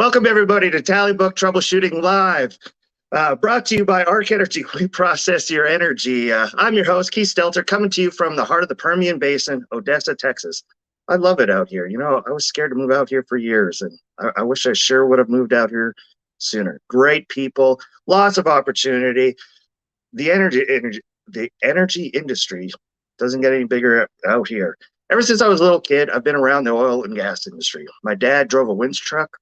Welcome, everybody, to Tally Book Troubleshooting Live, brought to you by Arc Energy. We process your energy. I'm your host, Keith Stelter, coming to you from the heart of the Permian Basin, Odessa, Texas. I love it out here. You know, I was scared to move out here for years, and I wish I sure would have moved out here sooner. Great people, lots of opportunity. The energy industry doesn't get any bigger out here. Ever since I was a little kid, I've been around the oil and gas industry. My dad drove a winch truck,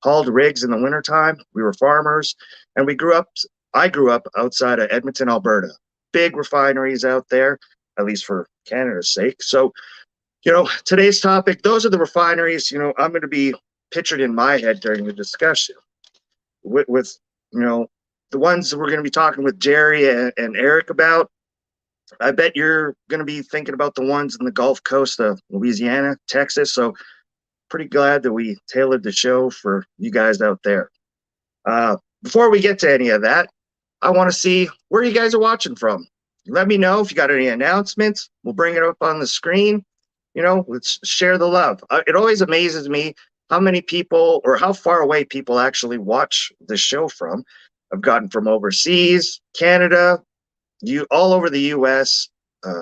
hauled rigs in the wintertime. We were farmers, and I grew up outside of Edmonton, Alberta. Big refineries out there, at least for Canada's sake. So, today's topic, those are the refineries, I'm going to be pictured in my head during the discussion with the ones that we're going to be talking with Jerry and Eric about. I bet you're going to be thinking about the ones in the Gulf Coast of Louisiana, Texas. So pretty glad that we tailored the show for you guys out there. Before we get to any of that, I want to see where you guys are watching from. Let me know if you got any announcements. We'll bring it up on the screen. Let's share the love. It always amazes me how many people or how far away people actually watch the show from. I've gotten from overseas, Canada, all over the US,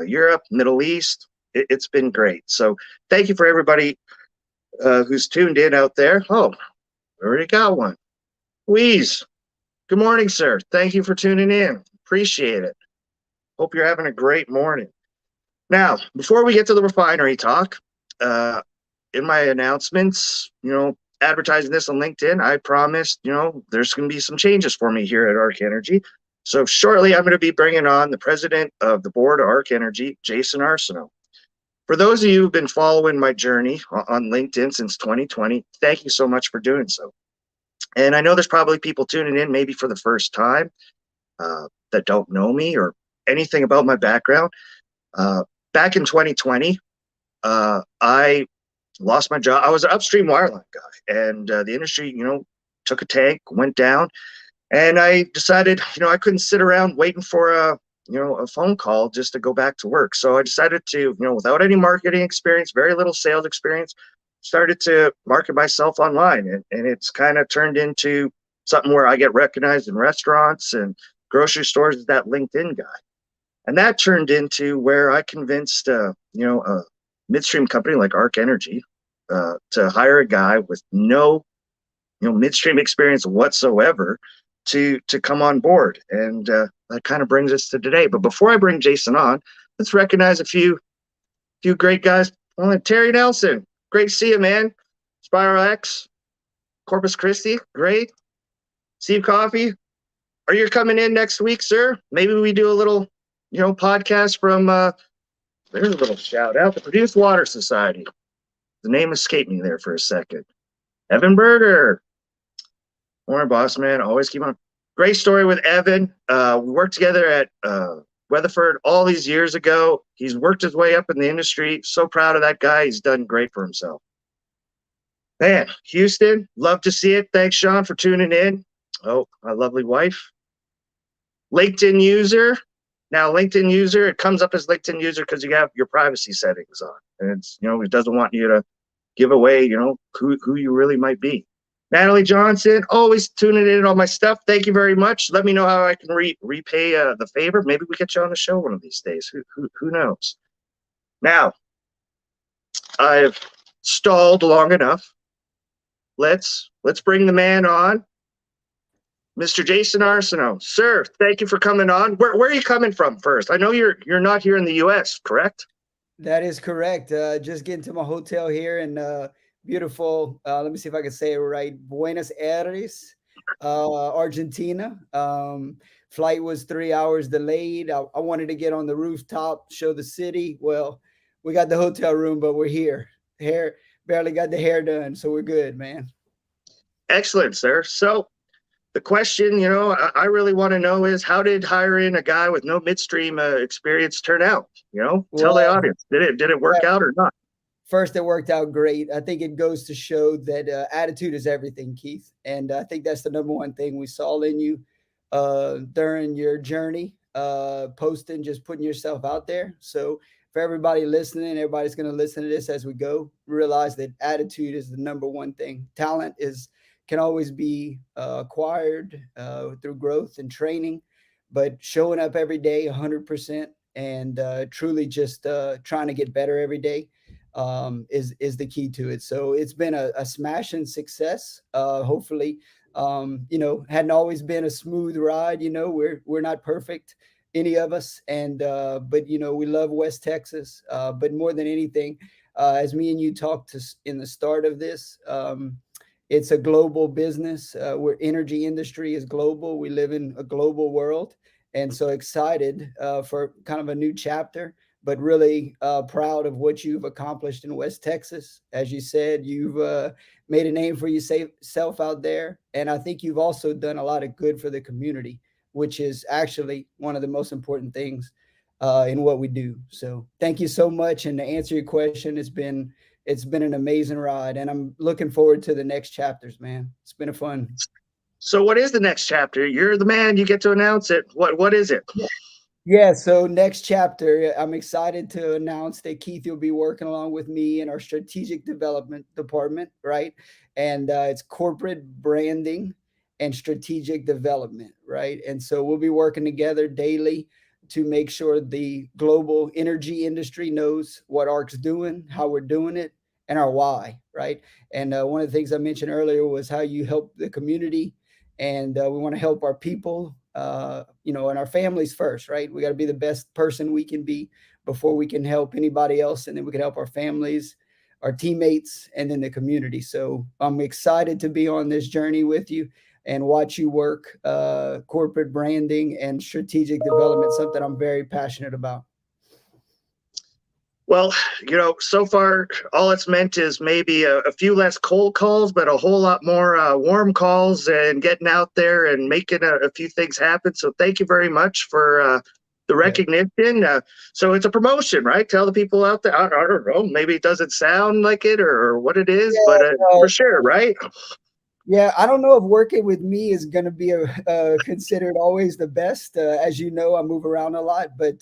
Europe, Middle East. It's been great. So thank you for everybody who's tuned in out there. Oh, we already got one. Louise, good morning, sir. Thank you for tuning in. Appreciate it. Hope you're having a great morning. Now, before we get to the refinery talk, in my announcements, advertising this on LinkedIn, I promised, there's going to be some changes for me here at Arc Energy. So shortly, I'm going to be bringing on the president of the board of Arc Energy, Jason Arsenault. For those of you who've been following my journey on LinkedIn since 2020, thank you so much for doing so. And I know there's probably people tuning in maybe for the first time that don't know me or anything about my background. Back in 2020, I lost my job. I was an upstream wireline guy, and the industry, took a tank, went down, and I decided, I couldn't sit around waiting for a phone call just to go back to work. So I decided to, without any marketing experience, very little sales experience, started to market myself online. And it's kind of turned into something where I get recognized in restaurants and grocery stores as that LinkedIn guy. And that turned into where I convinced, a midstream company like Arc Energy to hire a guy with no, midstream experience whatsoever to come on board. And that kind of brings us to today. But before I bring Jason on, let's recognize a few great guys. Well, Terry Nelson, great to see you, man. Spiral X, Corpus Christi, great. Steve Coffey, are you coming in next week, sir? Maybe we do a little, podcast from, there's a little shout out, the Produced Water Society. The name escaped me there for a second. Evan Berger. Morning, boss man. Always keep on. Great story with Evan. We worked together at Weatherford all these years ago. He's worked his way up in the industry. So proud of that guy. He's done great for himself. Man, Houston, love to see it. Thanks, Sean, for tuning in. Oh, my lovely wife. LinkedIn user. Now, LinkedIn user, it comes up as LinkedIn user because you have your privacy settings on. And it's, it doesn't want you to give away, who you really might be. Natalie Johnson, always tuning in on my stuff. Thank you very much. Let me know how I can repay the favor. Maybe we get you on the show one of these days. Who knows? Now, I've stalled long enough. Let's bring the man on, Mr. Jason Arsenault. Sir, thank you for coming on. Where are you coming from first? I know you're not here in the U.S., correct? That is correct. Just getting to my hotel here in beautiful, let me see if I can say it right, Buenos Aires, Argentina. Flight was 3 hours delayed. I wanted to get on the rooftop, show the city. Well, we got the hotel room, but we're here. Hair barely got the hair done, so we're good, man. Excellent, sir. So the question, I really want to know is how did hiring a guy with no midstream experience turn out? Tell the audience, did it work out or not? First, it worked out great. I think it goes to show that attitude is everything, Keith. And I think that's the number one thing we saw in you during your journey, posting, just putting yourself out there. So for everybody listening, everybody's going to listen to this as we go, realize that attitude is the number one thing. Talent is can always be acquired through growth and training, but showing up every day 100% and truly just trying to get better every day is the key to it. So it's been a smash and success. Hopefully, hadn't always been a smooth ride. We're not perfect, any of us, and but we love West Texas. But more than anything, as me and you talked in the start of this, it's a global business. Where energy industry is global. We live in a global world, and so excited for kind of a new chapter. But really proud of what you've accomplished in West Texas. As you said, you've made a name for yourself out there, and I think you've also done a lot of good for the community, which is actually one of the most important things in what we do. So thank you so much. And to answer your question, it's been an amazing ride, and I'm looking forward to the next chapters, man. It's been a fun. So what is the next chapter? You're the man. You get to announce it. What is it? Yeah, so next chapter, I'm excited to announce that Keith will be working along with me in our strategic development department, right? And it's corporate branding and strategic development, right? And so we'll be working together daily to make sure the global energy industry knows what ARC's doing, how we're doing it, and our why, right? And one of the things I mentioned earlier was how you help the community, and we want to help our people, and our families first, right? We got to be the best person we can be before we can help anybody else, and then we can help our families, our teammates, and then the community. So I'm excited to be on this journey with you and watch you work corporate branding and strategic development, something I'm very passionate about. Well, so far all it's meant is maybe a few less cold calls, but a whole lot more warm calls and getting out there and making a few things happen. So thank you very much for the Yeah. recognition. So it's a promotion, right? Tell the people out there. I don't know. Maybe it doesn't sound like it or what it is, but Yeah, for sure, right? yeah, I don't know if working with me is going to be considered always the best. As you know, I move around a lot, but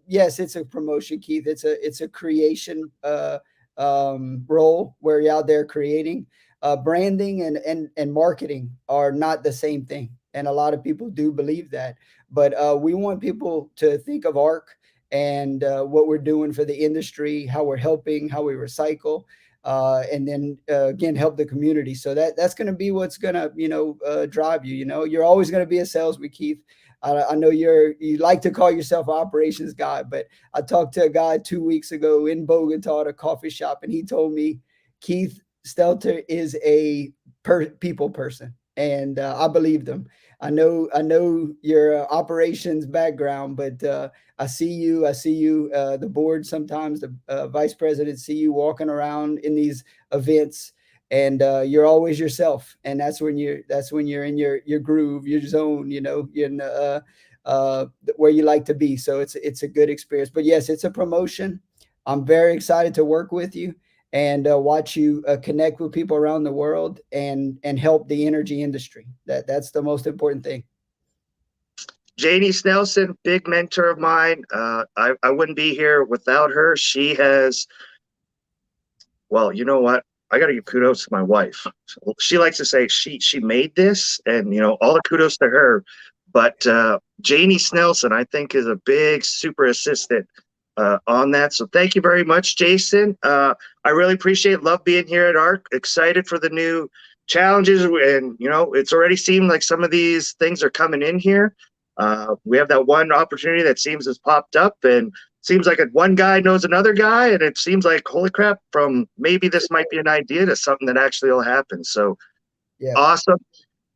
yes, it's a promotion, Keith. It's a creation role where you're out there creating. Branding and marketing are not the same thing, and a lot of people do believe that. But we want people to think of ARC and what we're doing for the industry, how we're helping, how we recycle, and then again help the community. So that's going to be what's going to drive you. You're always going to be a salesman, Keith. I know you like to call yourself an operations guy, but I talked to a guy 2 weeks ago in Bogota at a coffee shop, and he told me Keith Stelter is a people person, and I believed him. I know your operations background, but I see you, the board sometimes, the vice president see you walking around in these events, and you're always yourself, and that's when you're in your groove, your zone. You're in where you like to be. So it's a good experience. But yes, it's a promotion. I'm very excited to work with you and watch you connect with people around the world and help the energy industry. That's the most important thing. Janie Snelson, big mentor of mine. I wouldn't be here without her. She has, well, you know what? I got to give kudos to my wife. She likes to say she made this, and all the kudos to her. But Janie Snelson, I think, is a big super assistant on that. So thank you very much, Jason. I really appreciate, love being here at ARC. Excited for the new challenges, and it's already seemed like some of these things are coming in here. We have that one opportunity that seems has popped up, and seems like one guy knows another guy, and it seems like, holy crap, from maybe this might be an idea to something that actually will happen. So Yeah, awesome.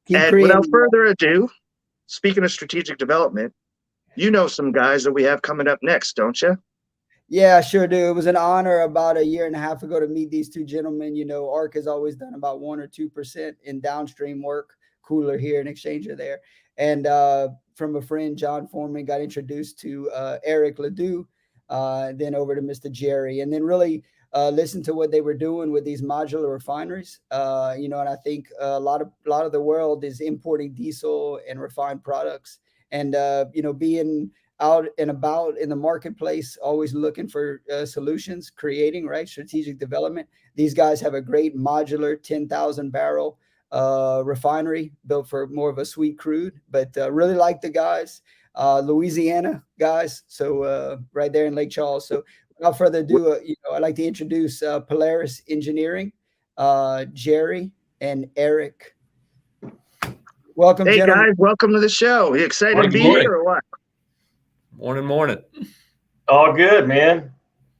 keep And without creating. further ado, speaking of strategic development, you know some guys that we have coming up next, don't you? Yeah, I sure do. It was an honor about a year and a half ago to meet these two gentlemen. ARC has always done about 1 or 2% in downstream work, cooler here and exchanger there. And from a friend, John Foreman, got introduced to Eric Ledoux, then over to Mr. Jerry, and then really listened to what they were doing with these modular refineries. And I think a lot of the world is importing diesel and refined products, and being out and about in the marketplace, always looking for solutions, creating right strategic development. These guys have a great modular 10,000 barrel refinery built for more of a sweet crude, but really like the guys, Louisiana guys. So right there in Lake Charles. So without further ado, I'd like to introduce Polaris Engineering, Jerry and Eric. Welcome, Hey gentlemen. guys, welcome to the show. You excited to be here or what? Morning. All good, man.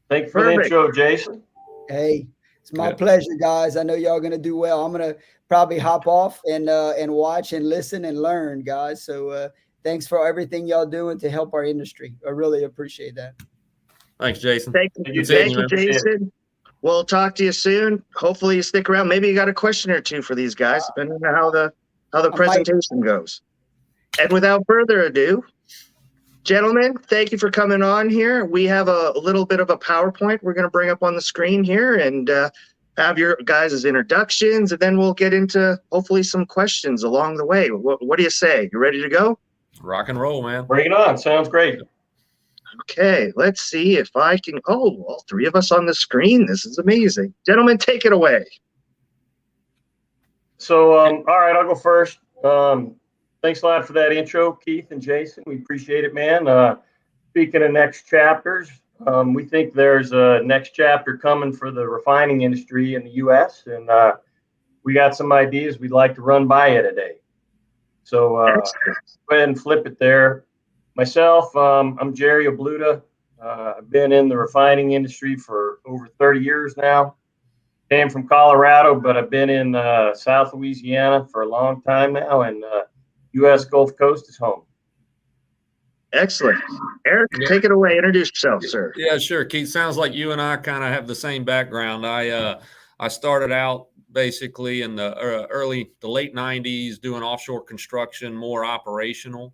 Thanks for the Perfect. intro, Jason. Hey, it's my pleasure, guys. I know y'all gonna do well. I'm gonna probably hop off and watch and listen and learn, guys. So thanks for everything y'all doing to help our industry. I really appreciate that. Thanks, Jason. Thank you, Jason. We'll talk to you soon. Hopefully you stick around. Maybe you got a question or two for these guys, depending on how the presentation goes. And without further ado, gentlemen, thank you for coming on here. We have a little bit of a PowerPoint we're going to bring up on the screen here and have your guys' introductions, and then we'll get into hopefully some questions along the way. What do you say? You ready to go? Rock and roll, man. Bring it on. Sounds great. Okay, let's see if I can. Oh, all three of us on the screen. This is amazing. Gentlemen, take it away. So, all right, I'll go first. Thanks a lot for that intro, Keith and Jason. We appreciate it, man. Speaking of next chapters, we think there's a next chapter coming for the refining industry in the U.S., and we got some ideas we'd like to run by you today. So go ahead and flip it there. Myself, I'm Jerry Obluda. I've been in the refining industry for over 30 years now. Came from Colorado, but I've been in South Louisiana for a long time now, and U.S. Gulf Coast is home. Excellent. Eric, take it away. Introduce yourself, sir. Yeah, sure. Keith, sounds like you and I kind of have the same background. I started out basically in the late 90s doing offshore construction, more operational.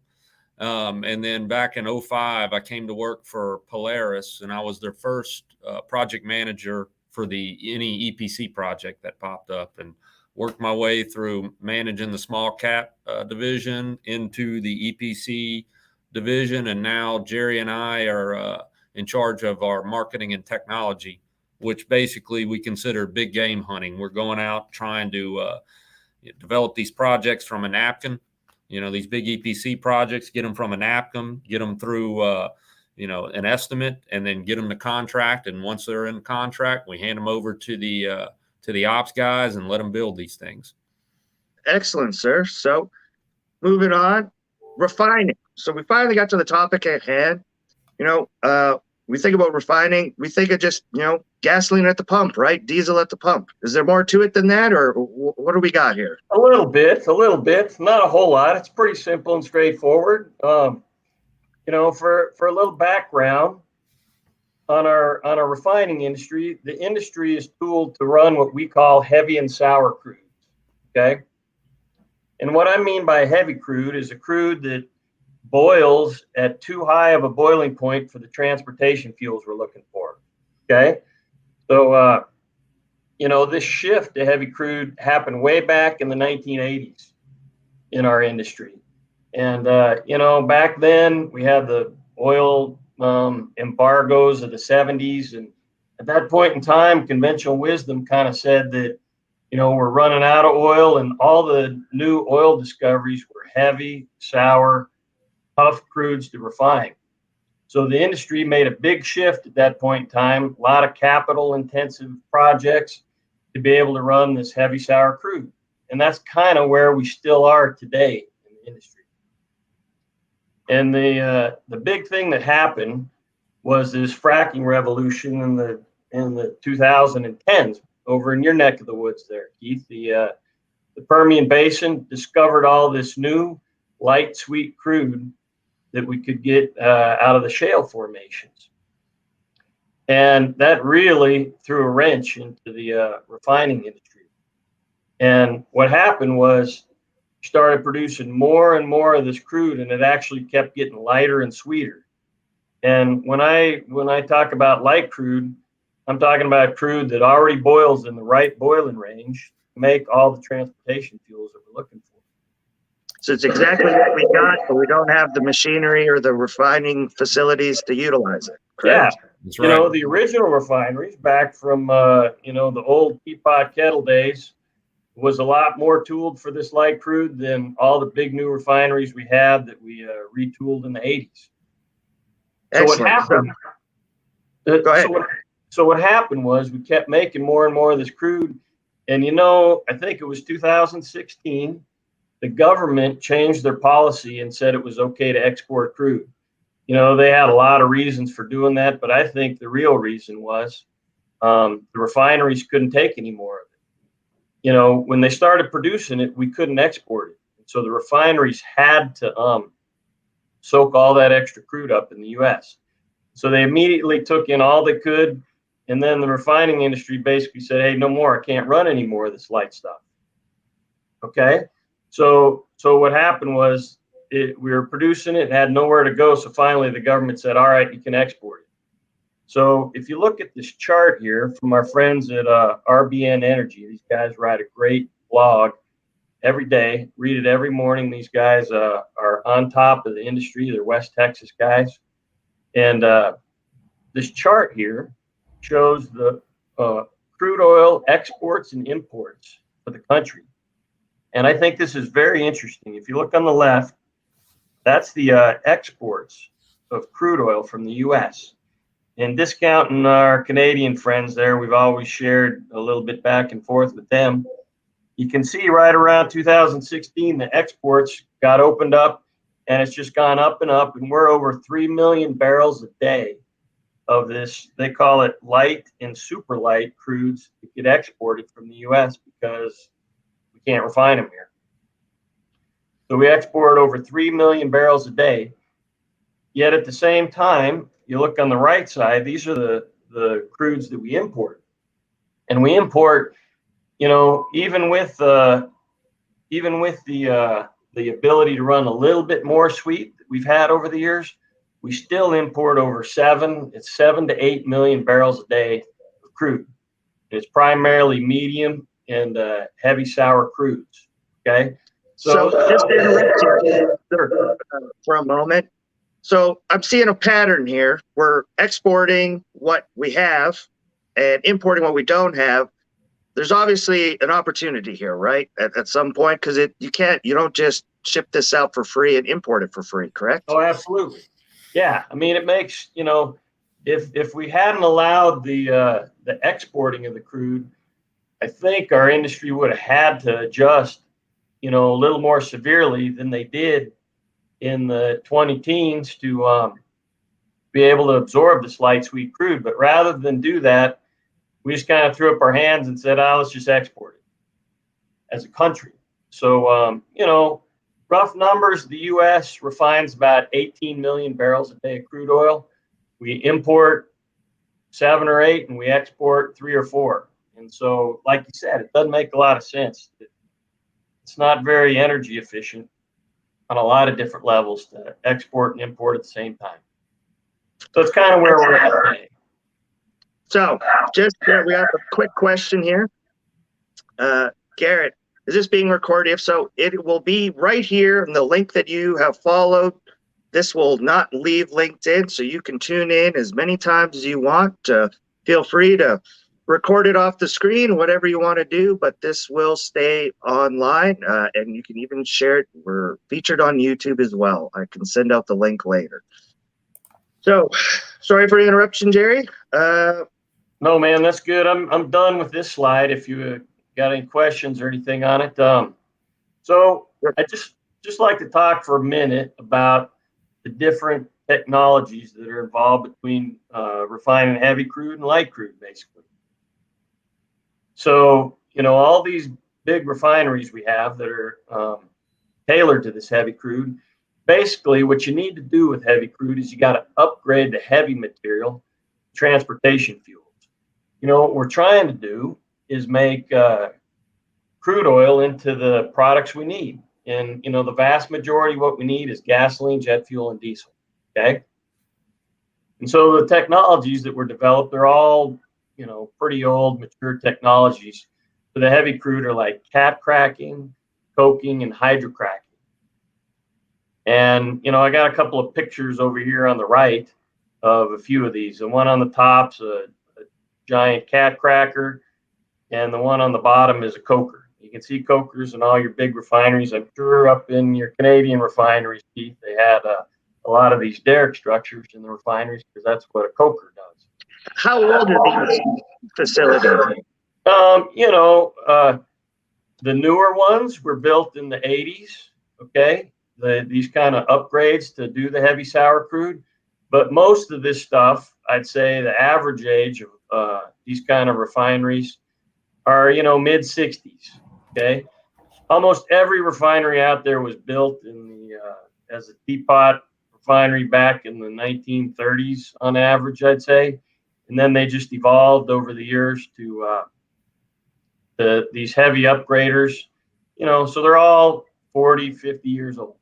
And then back in 2005, I came to work for Polaris, and I was their first project manager for any EPC project that popped up, and worked my way through managing the small cap division into the EPC division. And now Jerry and I are in charge of our marketing and technology, which basically we consider big game hunting. We're going out trying to develop these projects from a napkin. These big EPC projects, get them from a napkin, get them through, an estimate, and then get them to contract. And once they're in contract, we hand them over to the ops guys and let them build these things. Excellent, sir. So moving on, refining. So we finally got to the topic at hand. We think about refining, we think of just, gasoline at the pump, right? Diesel at the pump. Is there more to it than that, or what do we got here? A little bit, not a whole lot. It's pretty simple and straightforward. For a little background on our refining industry, the industry is tooled to run what we call heavy and sour crudes. Okay. And what I mean by heavy crude is a crude that boils at too high of a boiling point for the transportation fuels we're looking for. Okay. So, this shift to heavy crude happened way back in the 1980s in our industry. And, back then we had the oil embargoes of the 70s. And at that point in time, conventional wisdom kind of said that, we're running out of oil, and all the new oil discoveries were heavy, sour, tough crudes to refine. So the industry made a big shift at that point in time, a lot of capital intensive projects to be able to run this heavy sour crude. And that's kind of where we still are today in the industry. And the big thing that happened was this fracking revolution in the 2010s over in your neck of the woods there, Keith. The Permian Basin discovered all this new light sweet crude that we could get out of the shale formations. And that really threw a wrench into the refining industry. And what happened was we started producing more and more of this crude, and it actually kept getting lighter and sweeter. And when I talk about light crude, I'm talking about crude that already boils in the right boiling range to make all the transportation fuels that we're looking for. So it's exactly what we got, but we don't have the machinery or the refining facilities to utilize it. Correct? Yeah. That's right. The original refineries back from, the old teapot kettle days, was a lot more tooled for this light crude than all the big new refineries we had that we retooled in the 80s. So what Excellent. happened? Go ahead. So what happened was we kept making more and more of this crude, and I think it was 2016. The government changed their policy and said it was okay to export crude. They had a lot of reasons for doing that, but I think the real reason was the refineries couldn't take any more of it. When they started producing it, we couldn't export it. So the refineries had to soak all that extra crude up in the U.S. So they immediately took in all they could. And then the refining industry basically said, hey, no more. I can't run any more of this light stuff. Okay. So what happened was we were producing it and had nowhere to go. So finally the government said, all right, you can export it. So if you look at this chart here from our friends at RBN Energy, these guys write a great blog every day, read it every morning. These guys are on top of the industry. They're West Texas guys. And this chart here shows the crude oil exports and imports for the country. And I think this is very interesting. If you look on the left, that's the exports of crude oil from the U.S. And discounting our Canadian friends there, we've always shared a little bit back and forth with them. You can see right around 2016, the exports got opened up, and it's just gone up and up. And we're over 3 million barrels a day of this. They call it light and super light crudes that get exported from the U.S. because we can't refine them here. So we export over 3 million barrels a day. Yet at the same time, you look on the right side, these are the crudes that we import. And we import, even with the ability to run a little bit more sweet that we've had over the years, we still import over 7 to 8 million barrels a day of crude. It's primarily medium and heavy sour crudes. Okay. So just to interrupt you for a moment. So I'm seeing a pattern here. We're exporting what we have and importing what we don't have. There's obviously an opportunity here, right? At some point, because you don't just ship this out for free and import it for free, correct? Oh, absolutely. Yeah. I mean, it makes, if we hadn't allowed the exporting of the crude, I think our industry would have had to adjust, a little more severely than they did in the 20 teens to be able to absorb this light sweet crude. But rather than do that, we just kind of threw up our hands and said, let's just export it as a country. So, rough numbers, the U.S. refines about 18 million barrels a day of crude oil. We import 7 or 8 and we export 3 or 4. And so, like you said, it doesn't make a lot of sense. It's not very energy efficient on a lot of different levels to export and import at the same time. So it's kind of where we're at today. So just we have a quick question here. Garrett, is this being recorded? If so, it will be right here in the link that you have followed. This will not leave LinkedIn, so you can tune in as many times as you want. Feel free to record it off the screen, whatever you want to do, but this will stay online, and you can even share it. We're featured on YouTube as well. I can send out the link later. So, sorry for the interruption, Jerry. No, man, that's good. I'm done with this slide. If you got any questions or anything on it, so I just like to talk for a minute about the different technologies that are involved between refining heavy crude and light crude, basically. So, all these big refineries we have that are tailored to this heavy crude, basically what you need to do with heavy crude is you got to upgrade the heavy material transportation fuels. What we're trying to do is make crude oil into the products we need. And, the vast majority of what we need is gasoline, jet fuel, and diesel. Okay. And so the technologies that were developed, they're all, pretty old, mature technologies. For the heavy crude are like cat cracking, coking, and hydrocracking. And, I got a couple of pictures over here on the right of a few of these. The one on the top's a giant cat cracker, and the one on the bottom is a coker. You can see cokers in all your big refineries. I'm sure up in your Canadian refineries, Keith, they had a lot of these derrick structures in the refineries because that's what a coker does. How old are these facilities? You know, the newer ones were built in the 80s. Okay, these kind of upgrades to do the heavy sour crude, but most of this stuff, I'd say, the average age of these kind of refineries are, you know, mid 60s. Okay, almost every refinery out there was built in the as a teapot refinery back in the 1930s on average, I'd say, and then they just evolved over the years to these heavy upgraders, you know, so they're all 40, 50 years old.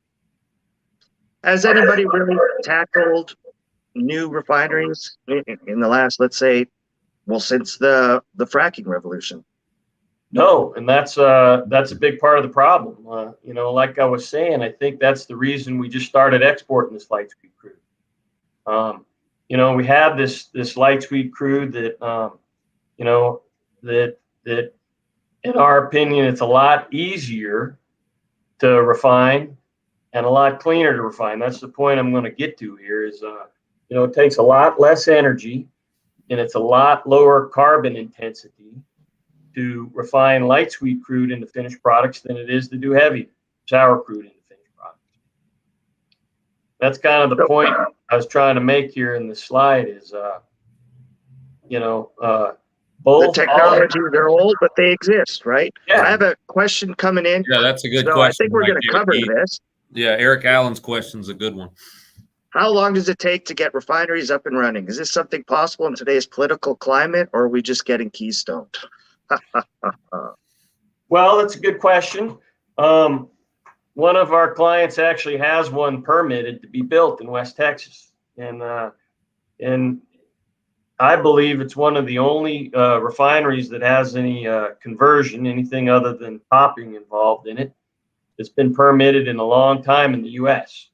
Has anybody really tackled new refineries in the last, let's say, well, since the fracking revolution? No, and that's a big part of the problem. You know, like I was saying, I think that's the reason we just started exporting this light sweet crude. You know, we have this light sweet crude that you know, that in our opinion, it's a lot easier to refine and a lot cleaner to refine. That's the point I'm going to get to here. Is you know, it takes a lot less energy and it's a lot lower carbon intensity to refine light sweet crude into finished products than it is to do heavy sour crude into finished products. That's kind of the point I was trying to make here in the slide is, you know, both. The technologies are old, but they exist, right? Yeah. I have a question coming in. Yeah, that's a good So question. I think we're going to cover this. Yeah, Eric Allen's question's a good one. How long does it take to get refineries up and running? Is this something possible in today's political climate, or are we just getting keystoned? Well, that's a good question. One of our clients actually has one permitted to be built in West Texas, and I believe it's one of the only refineries that has any conversion, anything other than topping involved in it. It's been permitted in a long time in the U.S.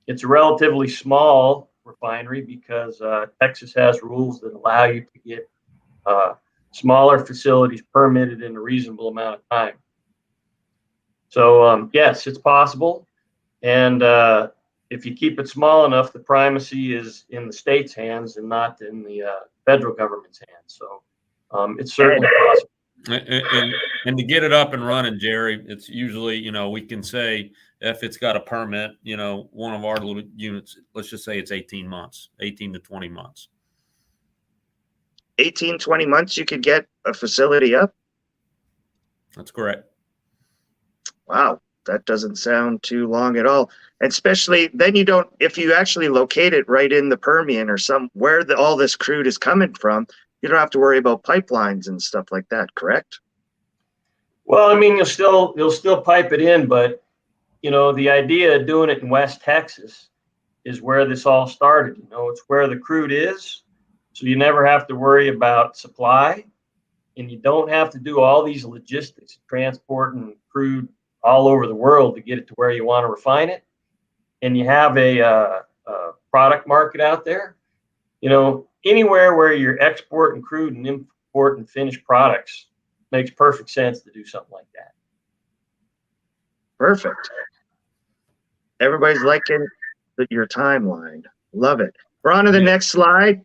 It's a relatively small refinery because Texas has rules that allow you to get smaller facilities permitted in a reasonable amount of time. So yes, it's possible, and if you keep it small enough, the primacy is in the state's hands and not in the federal government's hands. So it's certainly possible. And to get it up and running, Jerry, it's usually, you know, we can say if it's got a permit, you know, one of our little units, let's just say it's 18 months, 18 to 20 months. 18, 20 months, you could get a facility up? That's correct. Wow, that doesn't sound too long at all. And especially then you don't, if you actually locate it right in the Permian or where all this crude is coming from, you don't have to worry about pipelines and stuff like that, correct? Well, I mean, you'll still pipe it in, but you know, the idea of doing it in West Texas is where this all started. You know, it's where the crude is, so you never have to worry about supply, and you don't have to do all these logistics, transporting crude all over the world to get it to where you want to refine it. And you have a product market out there. You know, anywhere where you're exporting crude and importing finished products makes perfect sense to do something like that. Perfect. Everybody's liking your timeline. Love it. We're on to the next slide.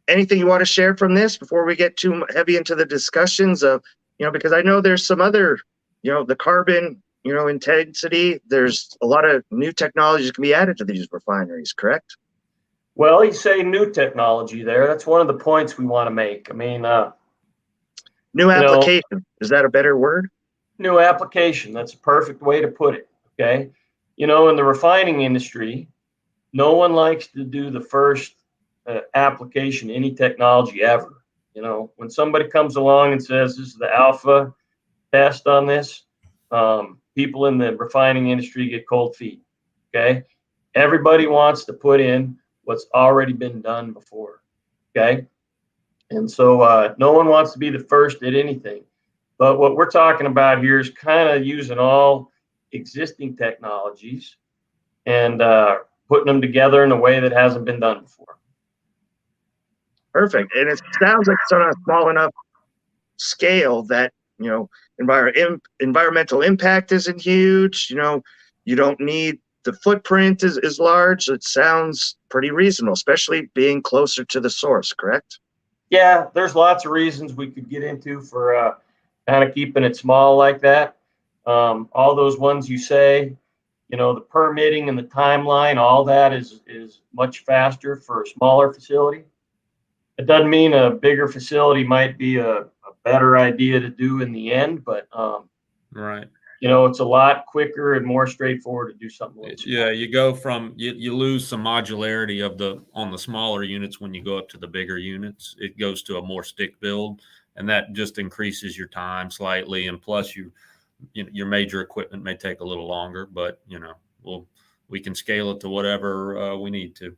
Anything you want to share from this before we get too heavy into the discussions of, you know, because I know there's some other, you know, the carbon, you know, intensity, there's a lot of new technologies can be added to these refineries, correct? Well, you say new technology there. That's one of the points we want to make. I mean, new application. Is that a better word? New application. That's a perfect way to put it. Okay. You know, in the refining industry, no one likes to do the first application, any technology ever. You know, when somebody comes along and says this is the alpha test on this, people in the refining industry get cold feet. Okay. Everybody wants to put in what's already been done before. Okay. And so no one wants to be the first at anything. But what we're talking about here is kind of using all existing technologies and putting them together in a way that hasn't been done before. Perfect. And it sounds like it's on a small enough scale that environmental impact isn't huge. You don't need the footprint is large. It sounds pretty reasonable, especially being closer to the source, correct? Yeah, there's lots of reasons we could get into for kind of keeping it small like that. All those ones you say, the permitting and the timeline, all that is much faster for a smaller facility. It doesn't mean a bigger facility might be a better idea to do in the end, but Right. it's a lot quicker and more straightforward to do something like that. Yeah, you go from you lose some modularity on the smaller units when you go up to the bigger units. It goes to a more stick build, and that just increases your time slightly. And plus, your major equipment may take a little longer, but we can scale it to whatever we need to.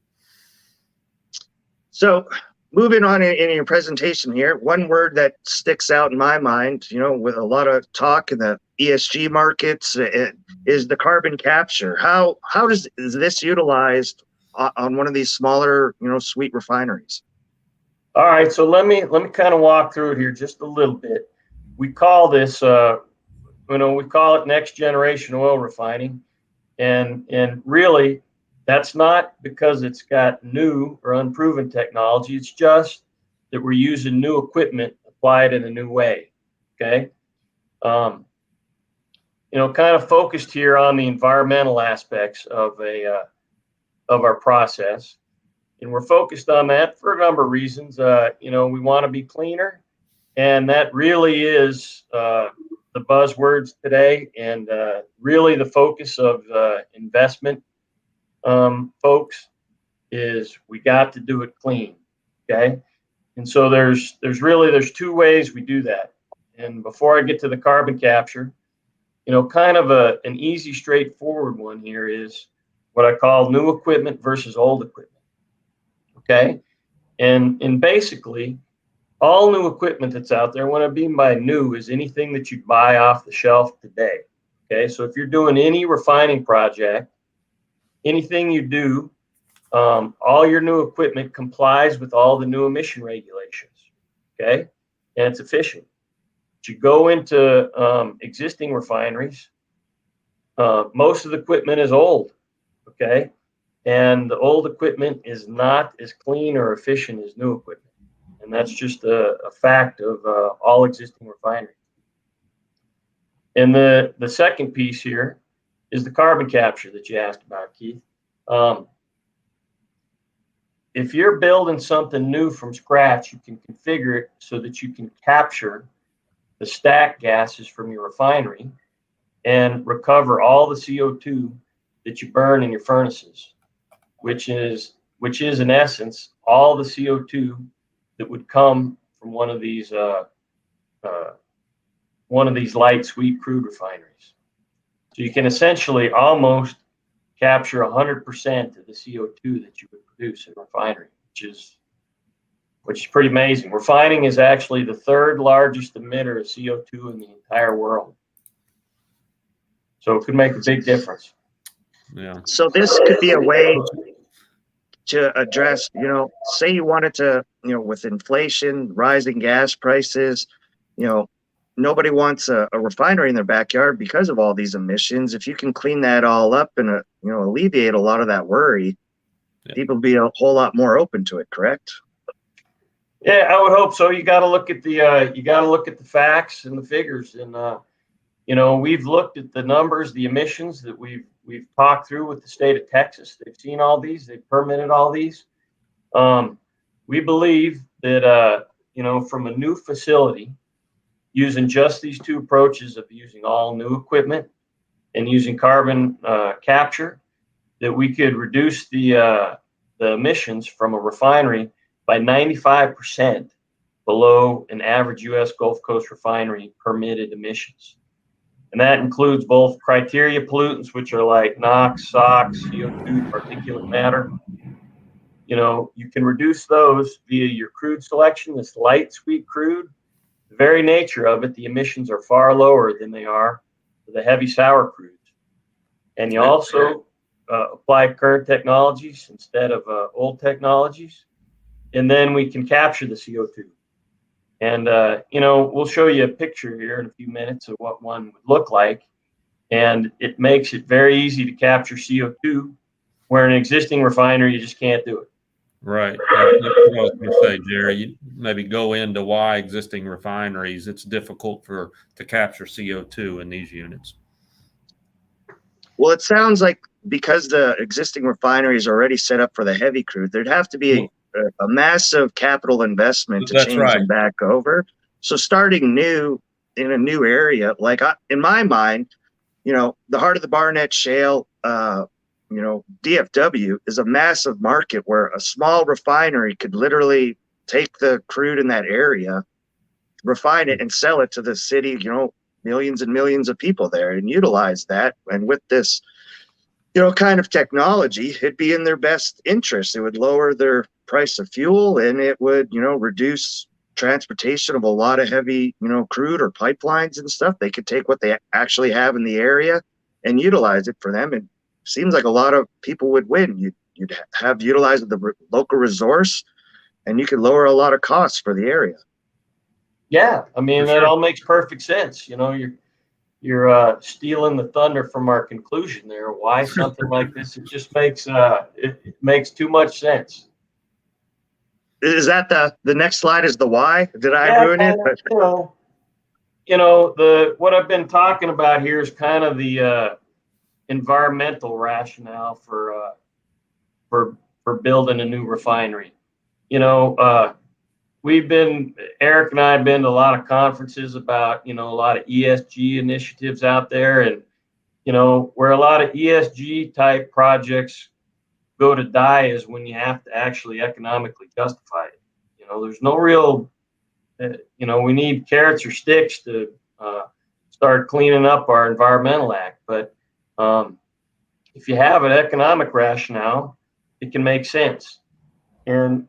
So, moving on in your presentation here, one word that sticks out in my mind, with a lot of talk in the ESG markets, is the carbon capture. How is this utilized on one of these smaller, sweet refineries? All right, so let me kind of walk through it here just a little bit. We call this, we call it next generation oil refining, and really, that's not because it's got new or unproven technology. It's just that we're using new equipment applied in a new way. Okay. Kind of focused here on the environmental aspects of our process, and we're focused on that for a number of reasons. We want to be cleaner, and that really is the buzzwords today, and really the focus of investment. Folks, is we got to do it clean. Okay. And so there's two ways we do that. And before I get to the carbon capture, kind of an easy, straightforward one here is what I call new equipment versus old equipment. Okay. And basically all new equipment that's out there, what I mean by new is anything that you buy off the shelf today. Okay. So if you're doing any refining project, anything you do, all your new equipment complies with all the new emission regulations, okay? And it's efficient. But you go into existing refineries, most of the equipment is old, okay? And the old equipment is not as clean or efficient as new equipment. And that's just a fact of all existing refineries. And the second piece here is the carbon capture that you asked about, Keith. If you're building something new from scratch, you can configure it so that you can capture the stack gases from your refinery and recover all the CO2 that you burn in your furnaces, which is in essence all the CO2 that would come from one of these light sweet crude refineries. So you can essentially almost capture 100% of the CO2 that you would produce in a refinery, which is pretty amazing. Refining is actually the third largest emitter of CO2 in the entire world. So it could make a big difference. Yeah. So this could be a way to address, say you wanted to, with inflation, rising gas prices, nobody wants a refinery in their backyard because of all these emissions. If you can clean that all up and alleviate a lot of that worry, people will be a whole lot more open to it. Correct? Yeah, I would hope so. You got to look at the facts and the figures, and we've looked at the numbers, the emissions that we've talked through with the state of Texas. They've seen all these. They've permitted all these. We believe that from a new facility, using just these two approaches of using all new equipment and using carbon capture, that we could reduce the emissions from a refinery by 95% below an average U.S. Gulf Coast refinery permitted emissions. And that includes both criteria pollutants, which are like NOx, SOx, CO2, particulate matter. You can reduce those via your crude selection, this light sweet crude. The very nature of it, the emissions are far lower than they are for the heavy sour crudes. And you also apply current technologies instead of old technologies. And then we can capture the CO2. And we'll show you a picture here in a few minutes of what one would look like. And it makes it very easy to capture CO2, where an existing refinery, you just can't do it. Right. That's what I was going to say, Jerry. You maybe go into why existing refineries, it's difficult to capture CO2 in these units. Well, it sounds like because the existing refinery is already set up for the heavy crude, there'd have to be a massive capital investment to That's change right. them back over. So starting new in a new area, like in my mind, the heart of the Barnett Shale, DFW is a massive market where a small refinery could literally take the crude in that area, refine it, and sell it to the city, millions and millions of people there, and utilize that. And with this, kind of technology, it'd be in their best interest. It would lower their price of fuel, and it would, reduce transportation of a lot of heavy, crude or pipelines and stuff. They could take what they actually have in the area and utilize it for them. And it seems like a lot of people would win. You'd have utilized the local resource, and you could lower a lot of costs for the area. Yeah, I mean, For that sure. all makes perfect sense. You're stealing the thunder from our conclusion there. Why something like this? It just makes it makes too much sense. Is that the next slide? Is the why? Did I Yeah, ruin it? kind of, the what I've been talking about here is kind of the environmental rationale for building a new refinery. Eric and I have been to a lot of conferences about, a lot of ESG initiatives out there, and, where a lot of ESG type projects go to die is when you have to actually economically justify it. There's no real, we need carrots or sticks to start cleaning up our environmental act. But if you have an economic rationale, it can make sense. And,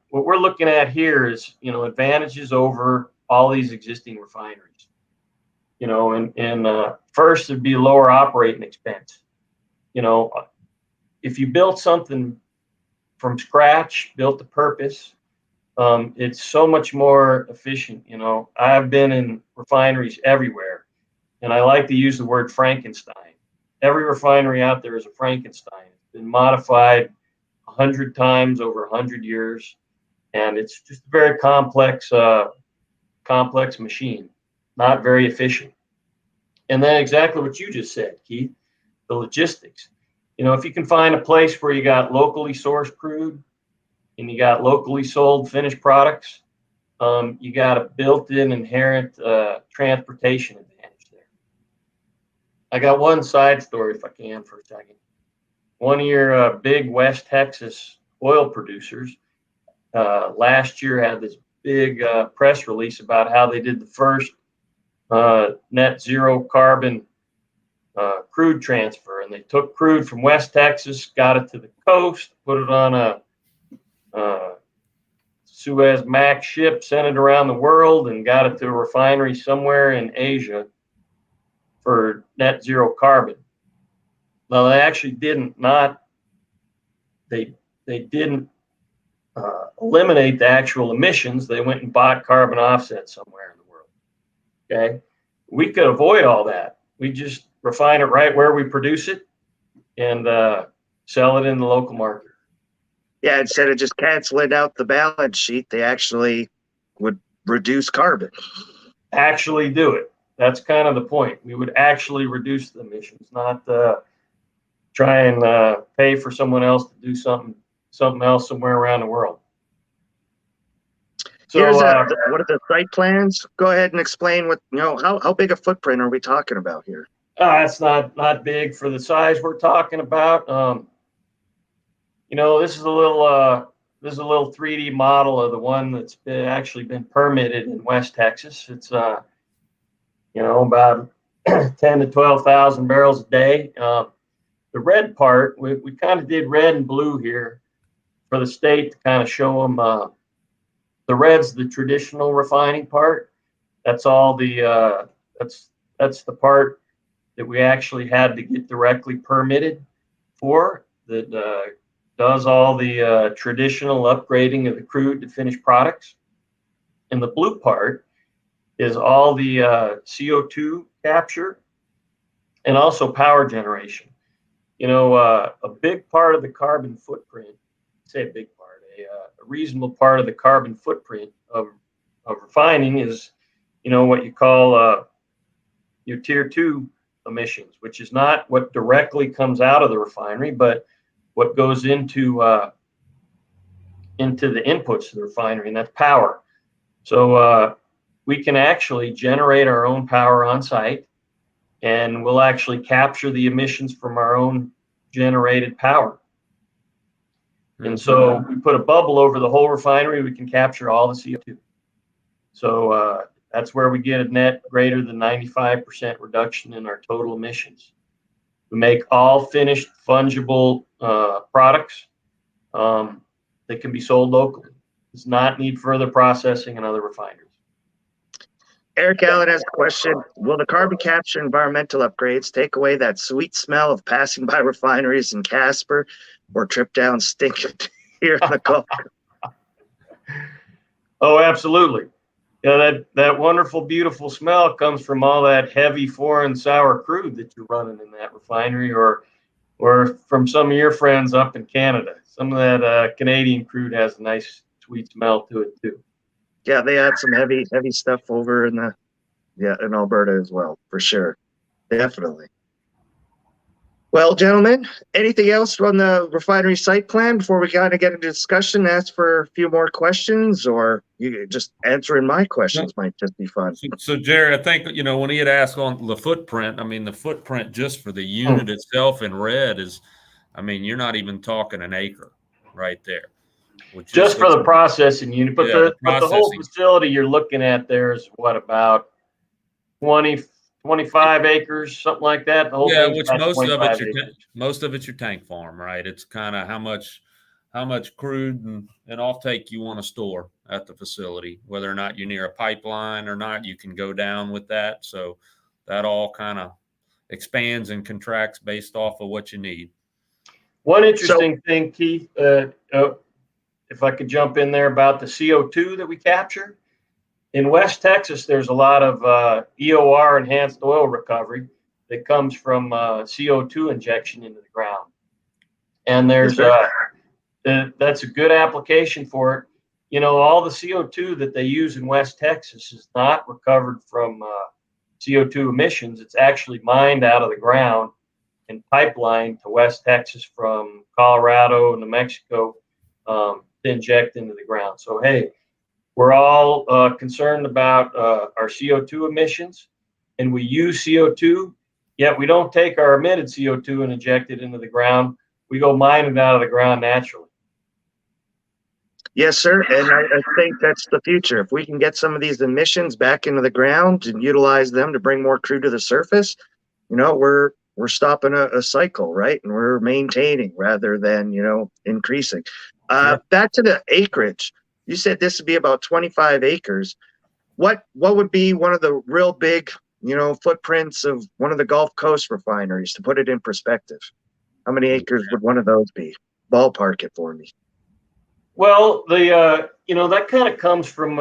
what we're looking at here is, advantages over all these existing refineries. And first it'd be lower operating expense. If you built something from scratch, built to purpose, it's so much more efficient. I've been in refineries everywhere, and I like to use the word Frankenstein. Every refinery out there is a Frankenstein. It's been modified 100 times over 100 years. And it's just a very complex machine, not very efficient. And then exactly what you just said, Keith, the logistics. If you can find a place where you got locally sourced crude and you got locally sold finished products, you got a built-in inherent transportation advantage there. I got one side story, if I can, for a second. One of your big West Texas oil producers last year had this big press release about how they did the first net zero carbon crude transfer. And they took crude from West Texas, got it to the coast, put it on a Suez Max ship, sent it around the world, and got it to a refinery somewhere in Asia for net zero carbon. Now they actually didn't eliminate the actual emissions. They went and bought carbon offsets somewhere in the world. Okay, we could avoid all that. We just refine it right where we produce it and sell it in the local market. Yeah, instead of just canceling out the balance sheet, they actually would reduce carbon. Actually do it. That's kind of the point. We would actually reduce the emissions, not try and pay for someone else to do something else somewhere around the world. So what are the site plans? Go ahead and explain how big a footprint are we talking about here? It's not big for the size we're talking about. This is a little 3D model of the one that's actually been permitted in West Texas. It's about 10 to 12,000 barrels a day. The red part, we kind of did red and blue here for the state to kind of show them. The red's the traditional refining part. That's all the that's the part that we actually had to get directly permitted for, that does all the traditional upgrading of the crude to finished products. And the blue part is all the CO2 capture and also power generation. You know, a big part of the carbon footprint, say a big part, a reasonable part of the carbon footprint of refining is, you know, what you call your tier 2 emissions, which is not what directly comes out of the refinery, but what goes into the inputs to the refinery, and that's power. So we can actually generate our own power on site, and we'll actually capture the emissions from our own generated power. And so we put a bubble over the whole refinery, we can capture all the CO2. So that's where we get a net greater than 95% reduction in our total emissions. We make all finished fungible products that can be sold locally. Does not need further processing in other refineries. Eric Allen has a question. Will the carbon capture environmental upgrades take away that sweet smell of passing by refineries in Casper or trip down stinking here in the Gulf? Oh, absolutely. Yeah, that wonderful, beautiful smell comes from all that heavy foreign sour crude that you're running in that refinery, or from some of your friends up in Canada. Some of that Canadian crude has a nice, sweet smell to it too. Yeah, they had some heavy stuff over in in Alberta as well, for sure. Definitely. Well, gentlemen, anything else on the refinery site plan before we kind of get into discussion, ask for a few more questions, or you just answering my questions might just be fun. So Jerry, I think, you know, when he had asked on the footprint, I mean, the footprint just for the unit itself in red is, I mean, you're not even talking an acre right there. Just for the processing unit, but yeah, but the whole facility you're looking at there is what, about 20, 25 acres, something like that. The whole thing's which about most of it's your tank farm, right? It's kind of how much crude and offtake you want to store at the facility, whether or not you're near a pipeline or not, you can go down with that. So that all kind of expands and contracts based off of what you need. One interesting thing, Keith, if I could jump in there about the CO2 that we capture. In West Texas, there's a lot of EOR, enhanced oil recovery, that comes from CO2 injection into the ground. And there's that's a good application for it. You know, all the CO2 that they use in West Texas is not recovered from CO2 emissions. It's actually mined out of the ground and pipelined to West Texas from Colorado and New Mexico to inject into the ground. So, hey, we're all concerned about our CO2 emissions, and we use CO2, yet we don't take our emitted CO2 and inject it into the ground. We go mine it out of the ground naturally. Yes, sir. And I think that's the future. If we can get some of these emissions back into the ground and utilize them to bring more crude to the surface, you know, we're stopping a cycle, right? And we're maintaining rather than, you know, increasing. Back to the acreage. You said this would be about 25 acres. What would be one of the real big, you know, footprints of one of the Gulf Coast refineries, to put it in perspective? How many acres would one of those be? Ballpark it for me. Well, you know, that kind of comes from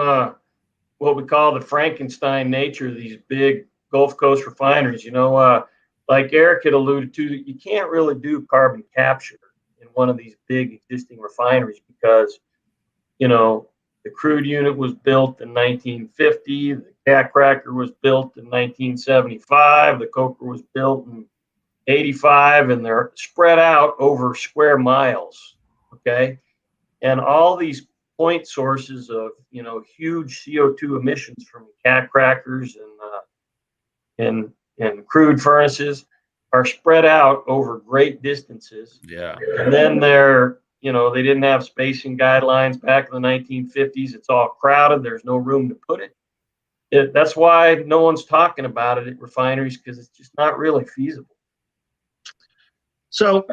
what we call the Frankenstein nature of these big Gulf Coast refineries. You know, like Eric had alluded to, you can't really do carbon capture in one of these big existing refineries because, you know, the crude unit was built in 1950, the cat cracker was built in 1975, the coker was built in 85, and they're spread out over square miles. Okay. And all these point sources of, you know, huge CO2 emissions from cat crackers and crude furnaces are spread out over great distances. Yeah. And then you know, they didn't have spacing guidelines back in the 1950s. It's all crowded. There's no room to put it. That's why no one's talking about it at refineries, because it's just not really feasible. So,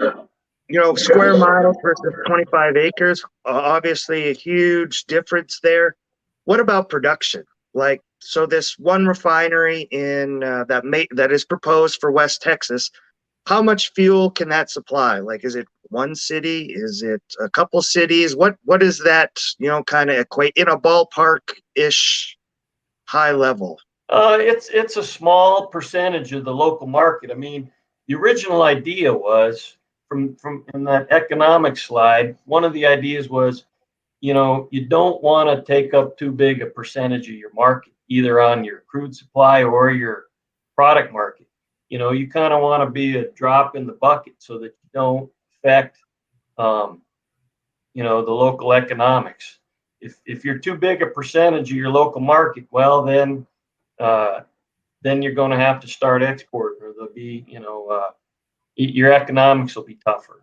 you know, square miles versus 25 acres, obviously a huge difference there. What about production? Like, so this one refinery in that is proposed for West Texas, how much fuel can that supply? Like, is it one city? Is it a couple cities? What is that, kind of equate in a ballpark-ish high level? It's a small percentage of the local market. I mean, the original idea was from in that economic slide. One of the ideas was, you don't want to take up too big a percentage of your market, either on your crude supply or your product market. You kind of want to be a drop in the bucket so that you don't affect, the local economics. If you're too big a percentage of your local market, well, then you're going to have to start exporting, or there'll be, your economics will be tougher.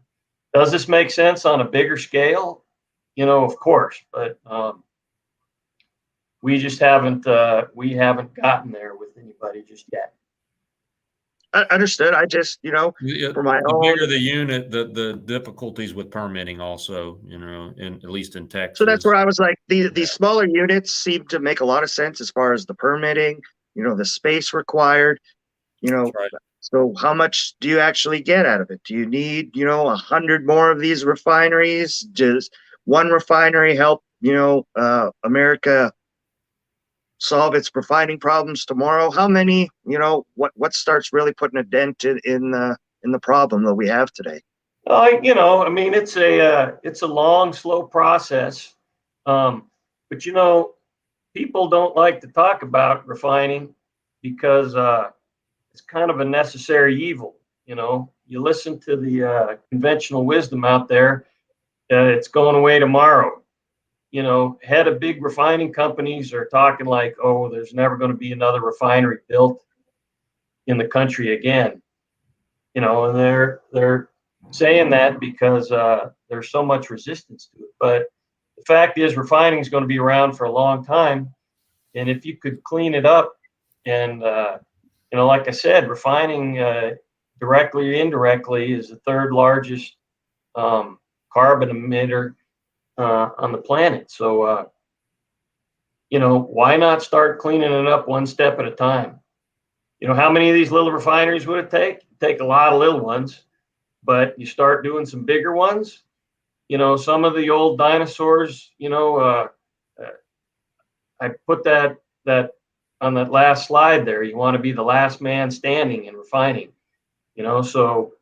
Does this make sense on a bigger scale? Of course, but we just haven't gotten there with anybody just yet. I understood. I just, for my the own. bigger the unit, the difficulties with permitting also, at least in Texas. So that's where I was like, these smaller units seem to make a lot of sense as far as the permitting, the space required, That's right. So how much do you actually get out of it? Do you need, 100 more of these refineries? Does one refinery help, America solve its refining problems tomorrow? How many, what starts really putting a dent in the problem that we have today? I mean, it's a long, slow process. But people don't like to talk about refining because it's kind of a necessary evil. You listen to the conventional wisdom out there that it's going away tomorrow. Head of big refining companies are talking like, oh, there's never going to be another refinery built in the country again. And they're saying that because there's so much resistance to it. But the fact is, refining is going to be around for a long time. And if you could clean it up and, like I said, refining directly or indirectly is the third largest carbon emitter on the planet. So, why not start cleaning it up one step at a time? How many of these little refineries would it take? It'd take a lot of little ones, but you start doing some bigger ones. Some of the old dinosaurs, I put that on that last slide there. You want to be the last man standing in refining, so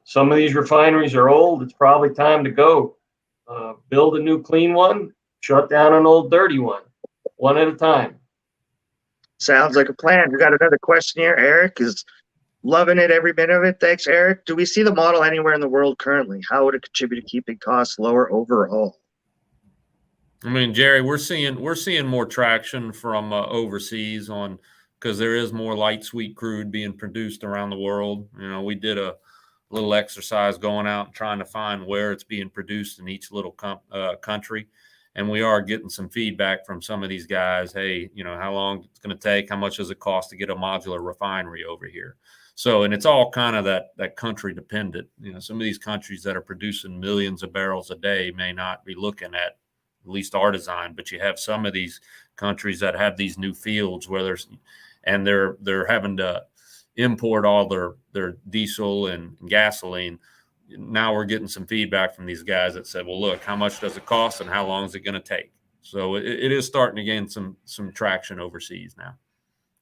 some of these refineries are old. It's probably time to go. Build a new clean one, shut down an old dirty one at a time. Sounds like a plan. We got another question here. Eric is loving it, every minute of it. Thanks, Eric. Do we see the model anywhere in the world currently? How would it contribute to keeping costs lower overall? I mean, Jerry, we're seeing more traction from overseas because there is more light sweet crude being produced around the world. We did a little exercise going out and trying to find where it's being produced in each little country. And we are getting some feedback from some of these guys. Hey, how long it's going to take? How much does it cost to get a modular refinery over here? So, and it's all kind of that country dependent. Some of these countries that are producing millions of barrels a day may not be looking at least our design, but you have some of these countries that have these new fields where they're having to import all their diesel and gasoline. Now we're getting some feedback from these guys that said, well, look, how much does it cost and how long is it going to take? So it is starting to gain some traction overseas now,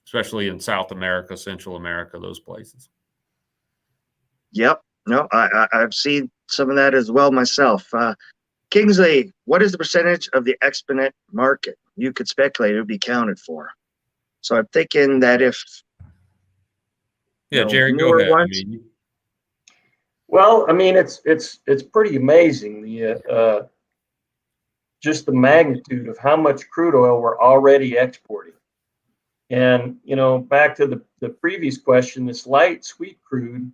especially in South America, Central America, those places. Yep. No, I've seen some of that as well myself. Kingsley, what is the percentage of the exponent market you could speculate it would be counted for? So I'm thinking that if Jerry, go ahead. Well, I mean, it's pretty amazing just the magnitude of how much crude oil we're already exporting. And back to the previous question, this light sweet crude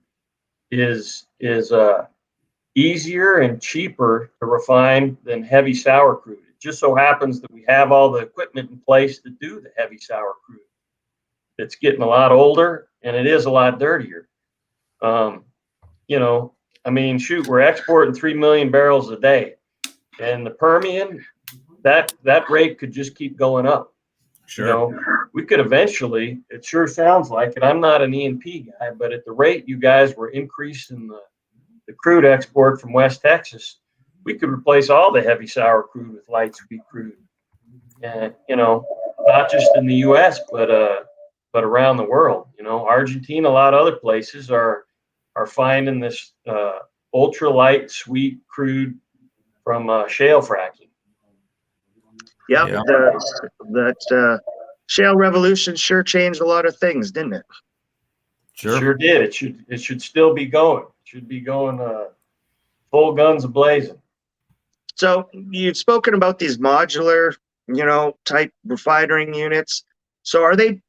is easier and cheaper to refine than heavy sour crude. It just so happens that we have all the equipment in place to do the heavy sour crude. It's getting a lot older and it is a lot dirtier. I mean, shoot, we're exporting 3 million barrels a day, and the Permian, that rate could just keep going up. Sure. You know, we could eventually, it sure sounds like it. I'm not an E&P guy, but at the rate you guys were increasing the crude export from West Texas, we could replace all the heavy sour crude with light sweet crude. And, you know, not just in the US, but around the world. You know, Argentina, a lot of other places are finding this ultralight sweet crude from shale fracking. Yep, Yeah. that shale revolution sure changed a lot of things, didn't it? Sure. Sure did. It should still be going. It should be going full guns ablazing. So you've spoken about these modular, type refining units. So are they?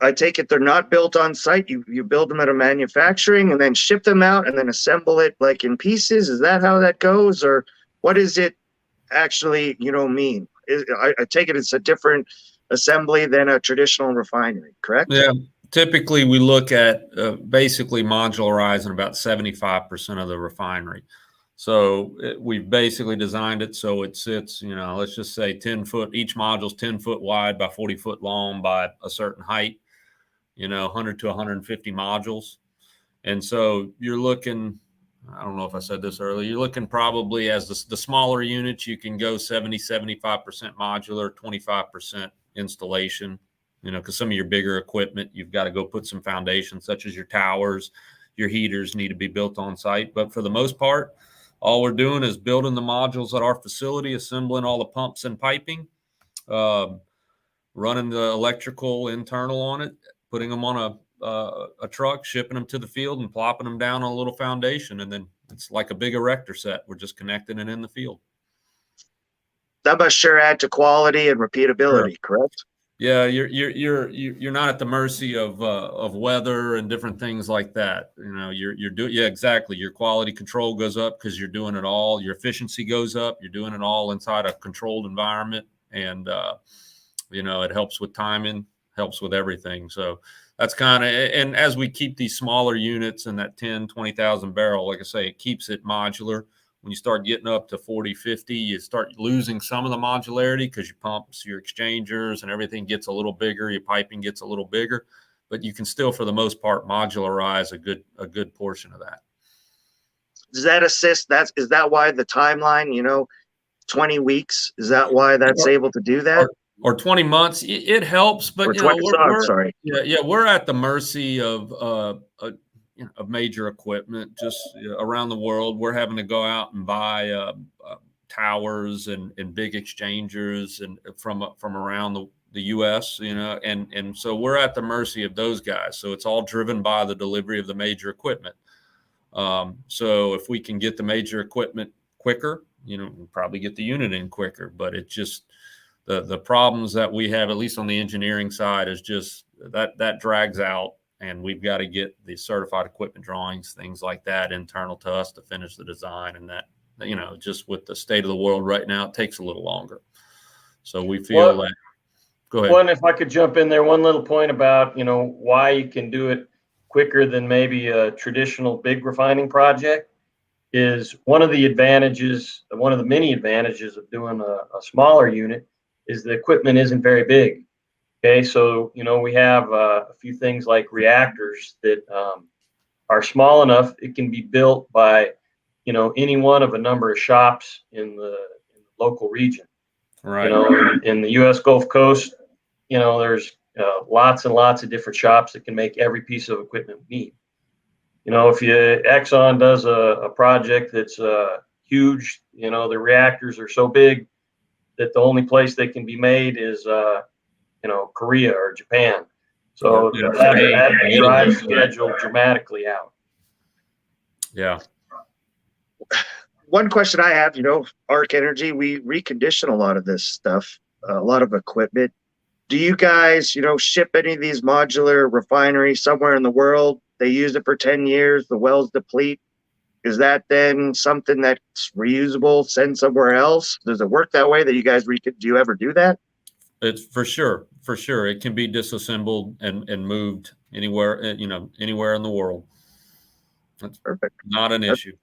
I take it they're not built on site. You build them at a manufacturing and then ship them out and then assemble it like in pieces. Is that how that goes, or what does it actually, mean? I take it it's a different assembly than a traditional refinery, correct? Yeah. Typically, we look at basically modularizing about 75% of the refinery. So we've basically designed it so it sits, let's just say 10 foot, each module's 10 foot wide by 40 foot long by a certain height, 100 to 150 modules. And so you're looking, I don't know if I said this earlier, you're looking probably as the smaller units, you can go 75% modular, 25% installation, because some of your bigger equipment, you've got to go put some foundations, such as your towers, your heaters need to be built on site. But for the most part, all we're doing is building the modules at our facility, assembling all the pumps and piping, running the electrical internal on it, putting them on a truck, shipping them to the field and plopping them down on a little foundation. And then it's like a big erector set. We're just connecting it in the field. That must sure add to quality and repeatability, Sure. correct? Yeah, you're not at the mercy of weather and different things like that. You're doing, yeah, exactly. Your quality control goes up because you're doing it all. Your efficiency goes up. You're doing it all inside a controlled environment, and it helps with timing, helps with everything. So that's kind of, and as we keep these smaller units in that 10, 20,000 barrel, like I say, it keeps it modular. When you start getting up to 40, 50, you start losing some of the modularity because your pumps, your exchangers, and everything gets a little bigger. Your piping gets a little bigger, but you can still, for the most part, modularize a good portion of that. Does that assist? Is that why the timeline, 20 weeks? Is that why that's able to do that? Or 20 months? It helps, but or 20, sorry. we're at the mercy of major equipment just around the world. We're having to go out and buy towers and big exchangers and from around the U.S. And so we're at the mercy of those guys. So it's all driven by the delivery of the major equipment. So if we can get the major equipment quicker, we'll probably get the unit in quicker. But it just the problems that we have, at least on the engineering side, is just that drags out. And we've got to get the certified equipment drawings, things like that, internal to us to finish the design. And that, just with the state of the world right now, it takes a little longer. So we feel that. Go ahead. If I could jump in there, one little point about, why you can do it quicker than maybe a traditional big refining project is one of the many advantages of doing a smaller unit is the equipment isn't very big. Okay, so we have a few things like reactors that are small enough it can be built by any one of a number of shops in the local region. Right. In the U.S. Gulf Coast, there's lots and lots of different shops that can make every piece of equipment we need. If Exxon does a project that's huge, the reactors are so big that the only place they can be made is Korea or Japan. So that drives schedule dramatically out. Yeah. One question I have, Arc Energy, we recondition a lot of this stuff, a lot of equipment. Do you guys, ship any of these modular refineries somewhere in the world? They use it for 10 years, the wells deplete. Is that then something that's reusable, send somewhere else? Does it work that way that you guys, do you ever do that? It's for sure. It can be disassembled and moved anywhere, anywhere in the world. That's perfect. Not an issue.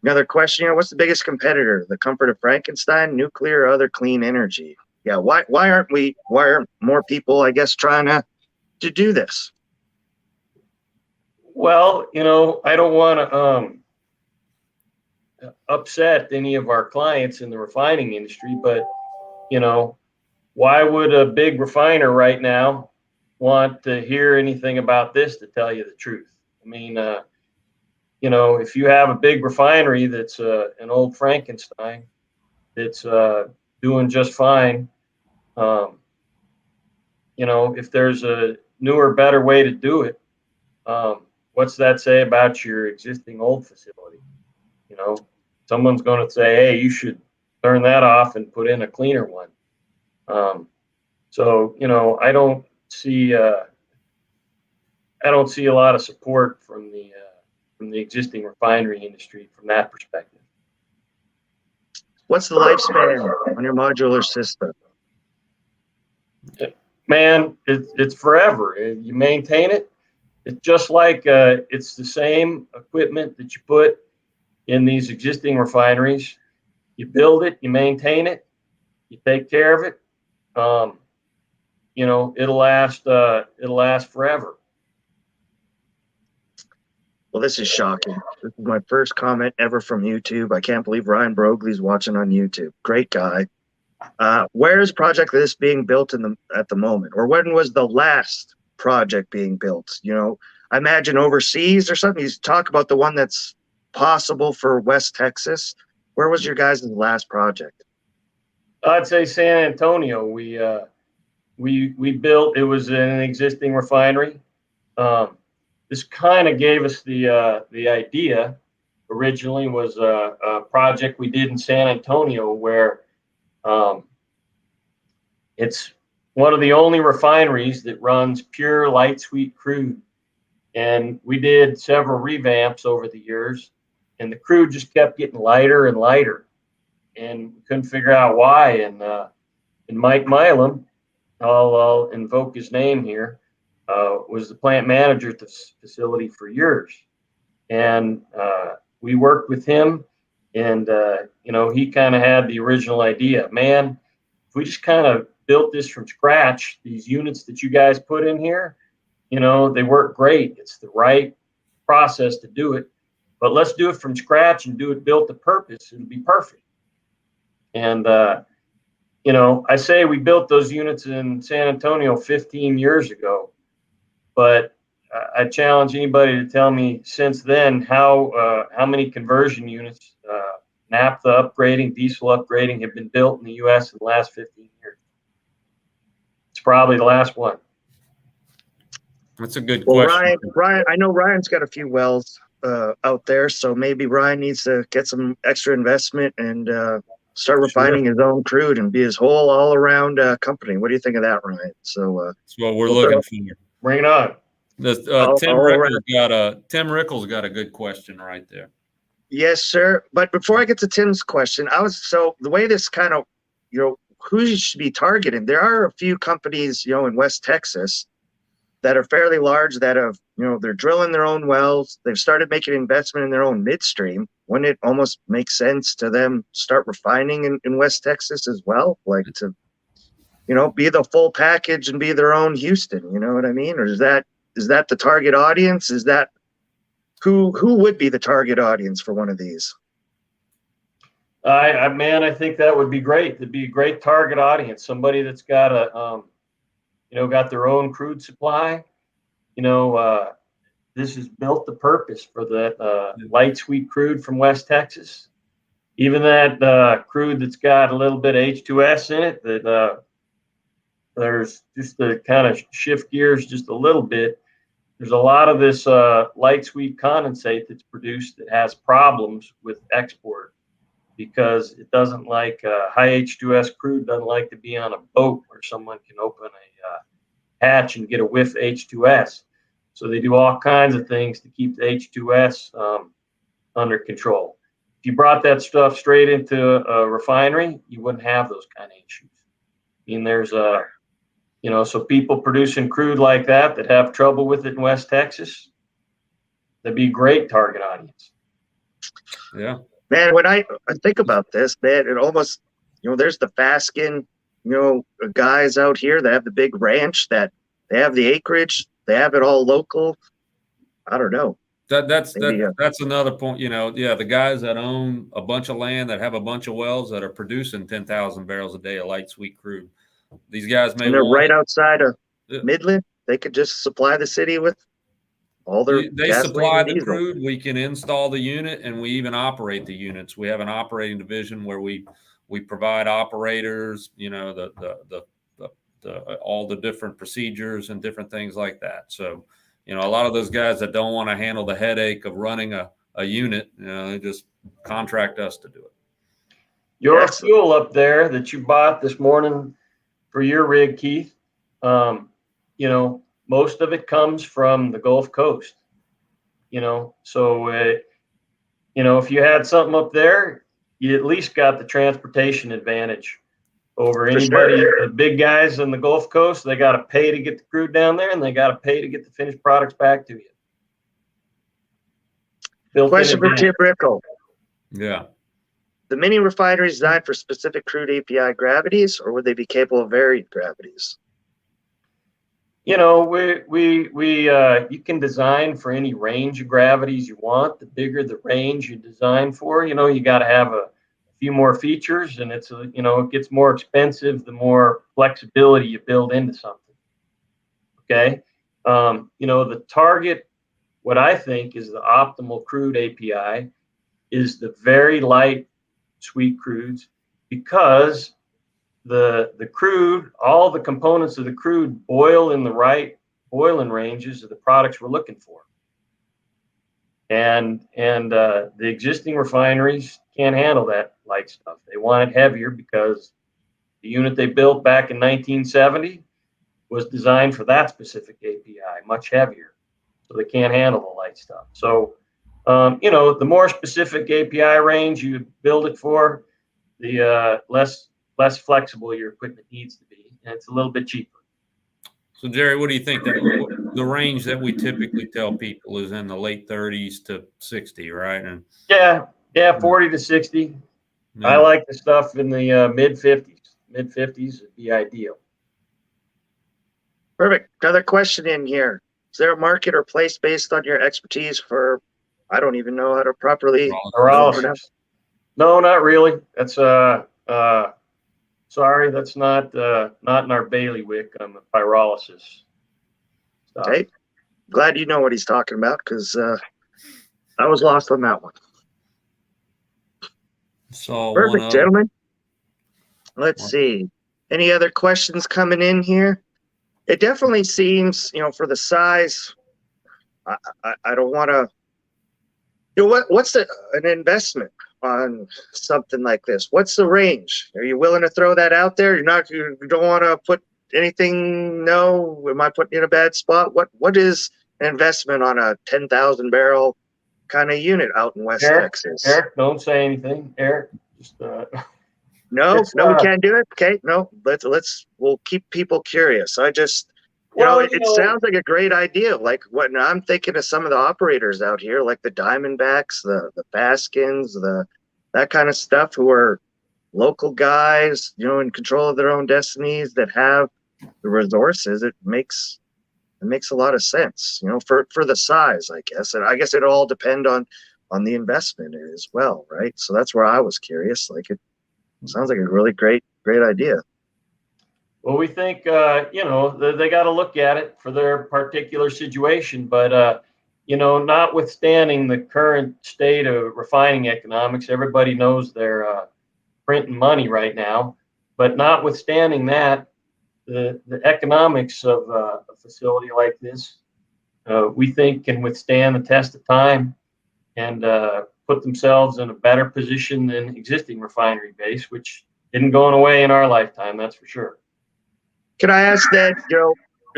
Another question, what's the biggest competitor? The comfort of Frankenstein, nuclear, or other clean energy? You yeah, why aren't more people, I guess, trying to do this? Well, you know, I don't want to upset any of our clients in the refining industry, but you know, why would a big refiner right now want to hear anything about this, to tell you the truth? I mean, you know, if you have a big refinery that's an old Frankenstein that's doing just fine, um, you know, if there's a newer, better way to do it, what's that say about your existing old facility? You know, someone's going to say, hey, you should turn that off and put in a cleaner one. So, you know, I don't see a lot of support from the existing refinery industry from that perspective. What's the lifespan on your modular system? Man, it's forever. You maintain it. It's just like it's the same equipment that you put in these existing refineries. You build it, you maintain it, you take care of it. You know, it'll last forever. Well, this is shocking. This is my first comment ever from YouTube. I can't believe Ryan Brogley's watching on YouTube. Great guy. Where is project this being built at the moment, or when was the last project being built? You know, I imagine overseas or something. You talk about the one that's possible for West Texas. Where was your guys' last project? I'd say San Antonio. We built. It was an existing refinery. This kind of gave us the idea. Originally was a project we did in San Antonio where it's one of the only refineries that runs pure light sweet crude. And we did several revamps over the years, and the crude just kept getting lighter and lighter, and we couldn't figure out why. And Mike Milam, I'll invoke his name here, was the plant manager at the facility for years, and we worked with him, and you know, he kind of had the original idea. Man, if we just kind of built this from scratch, these units that you guys put in here, you know, they work great. It's the right process to do it, but let's do it from scratch and do it built to purpose. It'll be perfect. And you know, I say we built those units in San Antonio 15 years ago, but I challenge anybody to tell me since then how many conversion units, naphtha upgrading, diesel upgrading have been built in the U.S. in the last 15 years. It's probably the last one. That's a good Well, question. Ryan, I know Ryan's got a few wells out there, so maybe Ryan needs to get some extra investment and start refining his own crude and be his whole all-around company. What do you think of that, Ryan? So that's what we're looking for. Bring it on. Tim Rickles got a good question right there. Yes, sir. But before I get to Tim's question, the way this kind of, you know, who you should be targeting. There are a few companies, you know, in West Texas that are fairly large that have, you know, they're drilling their own wells. They've started making investment in their own midstream. Wouldn't it almost make sense to them start refining in West Texas as well? Like to, you know, be the full package and be their own Houston, you know what I mean? Or is that the target audience? Is that who would be the target audience for one of these? I think that would be great. It'd be a great target audience. Somebody that's got got their own crude supply. You know, this is built to purpose for that light sweet crude from West Texas. Even that crude that's got a little bit of H2S in it. That there's just to kind of shift gears just a little bit. There's a lot of this light sweet condensate that's produced that has problems with export because it doesn't like high H2S crude doesn't like to be on a boat where someone can open a hatch and get a whiff H2S. So they do all kinds of things to keep the H2S under control. If you brought that stuff straight into a refinery, you wouldn't have those kind of issues. I mean, there's so people producing crude like that have trouble with it in West Texas, that'd be a great target audience. Yeah. Man, when I think about this, man, it almost, you know, there's the Fasken, you guys out here that have the big ranch, that they have the acreage, they have it all local. I don't know. That's another point. Yeah, the guys that own a bunch of land, that have a bunch of wells, that are producing 10,000 barrels a day of light sweet crude. These guys may and they're want right outside of it. Midland. They could just supply the city with all their They gasoline supply and the diesel. crude. We can install the unit, and we even operate the units. We have an operating division where we provide operators, all the different procedures and different things like that. So, a lot of those guys that don't want to handle the headache of running a unit, they just contract us to do it. Your fuel up there that you bought this morning for your rig, Keith, most of it comes from the Gulf Coast. So if you had something up there, you at least got the transportation advantage over anybody. Sure. The big guys in the Gulf Coast, they got to pay to get the crude down there, and they got to pay to get the finished products back to you. Question for Tim Rickle. Yeah. The mini refineries designed for specific crude API gravities, or would they be capable of varied gravities? You can design for any range of gravities you want. The bigger the range you design for, you got to have a few more features, and it gets more expensive the more flexibility you build into something. Okay. The target, what I think is the optimal crude API, is the very light sweet crudes, because the crude, all the components of the crude boil in the right boiling ranges of the products we're looking for. And the existing refineries can't handle that light stuff. They want it heavier because the unit they built back in 1970 was designed for that specific API, much heavier. So they can't handle the light stuff. So, the more specific API range you build it for, the less flexible your equipment needs to be, and it's a little bit cheaper. So, Jerry, what do you think that the range that we typically tell people is in the late 30s to 60, right? And yeah, 40 to 60. Yeah. I like the stuff in the mid 50s. Mid 50s would be ideal. Perfect. Another question in here. Is there a market or place based on your expertise for, I don't even know how to properly pyrolysis? No, not really. That's sorry, that's not in our bailiwick on the pyrolysis stuff. Okay. Glad you know what he's talking about, because I was lost on that one. So perfect, gentlemen. Let's see. Any other questions coming in here? It definitely seems, for the size, I don't want to, what's an investment on something like this? What's the range? Are you willing to throw that out there? You don't want to put anything? No. Am I putting you in a bad spot? What is an investment on a 10,000 barrel kind of unit out in West Texas? Eric, don't say anything. Eric, just no, we can't do it. Okay, no, we'll keep people curious. I just, it sounds like a great idea. Like what I'm thinking of some of the operators out here, like the Diamondbacks, the Baskins, that kind of stuff, who are local guys, in control of their own destinies, that have the resources. It makes a lot of sense, for the size, I guess. And I guess it all depend on the investment as well, right? So that's where I was curious. Like, it sounds like a really great idea. Well, we think, they got to look at it for their particular situation. But, notwithstanding the current state of refining economics, everybody knows they're printing money right now. But notwithstanding that, the economics of a facility like this, we think, can withstand the test of time and put themselves in a better position than existing refinery base, which isn't going away in our lifetime, that's for sure. Can I ask that,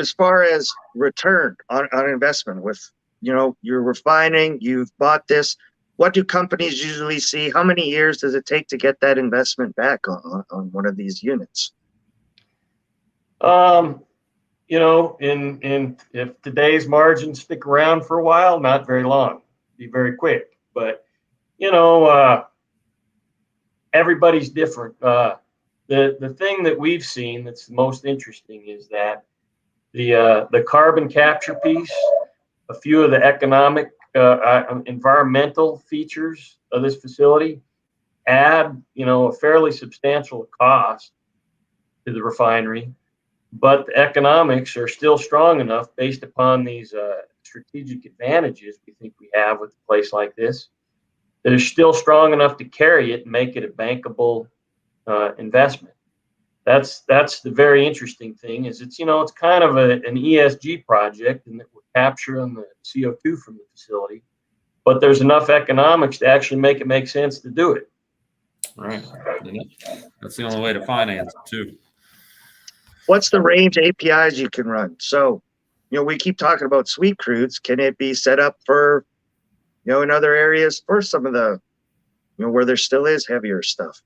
as far as return on investment with, you're refining, you've bought this, what do companies usually see? How many years does it take to get that investment back on one of these units? If today's margins stick around for a while, not very long, be very quick. But, everybody's different. the thing that we've seen that's the most interesting is that the carbon capture piece, a few of the economic environmental features of this facility add, a fairly substantial cost to the refinery, but the economics are still strong enough based upon these strategic advantages we think we have with a place like this that is still strong enough to carry it and make it a bankable investment. That's the very interesting thing is it's kind of an ESG project and that we're capturing the CO2 from the facility, but there's enough economics to actually make it make sense to do it. Right. That's the only way to finance it too. What's the range of APIs you can run? So, we keep talking about sweet crudes. Can it be set up for, in other areas for some of the, where there still is heavier stuff?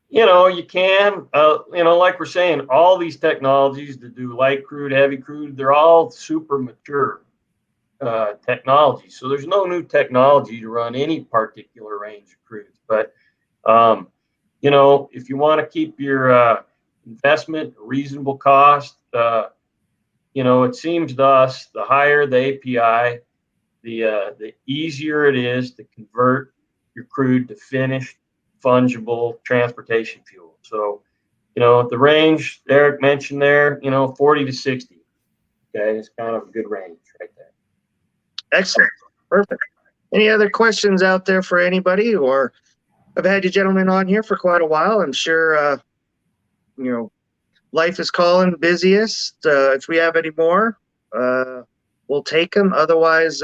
You can, like we're saying, all these technologies that do light crude, heavy crude, they're all super mature technologies. So there's no new technology to run any particular range of crudes. But, if you want to keep your investment reasonable cost, it seems to us the higher the API, the easier it is to convert your crude to finished fungible transportation fuel. So, the range Eric mentioned there, 40 to 60. Okay, it's kind of a good range right there. Excellent. Perfect. Any other questions out there for anybody? Or I've had you gentlemen on here for quite a while. I'm sure, life is calling, busiest. If we have any more, we'll take them. Otherwise,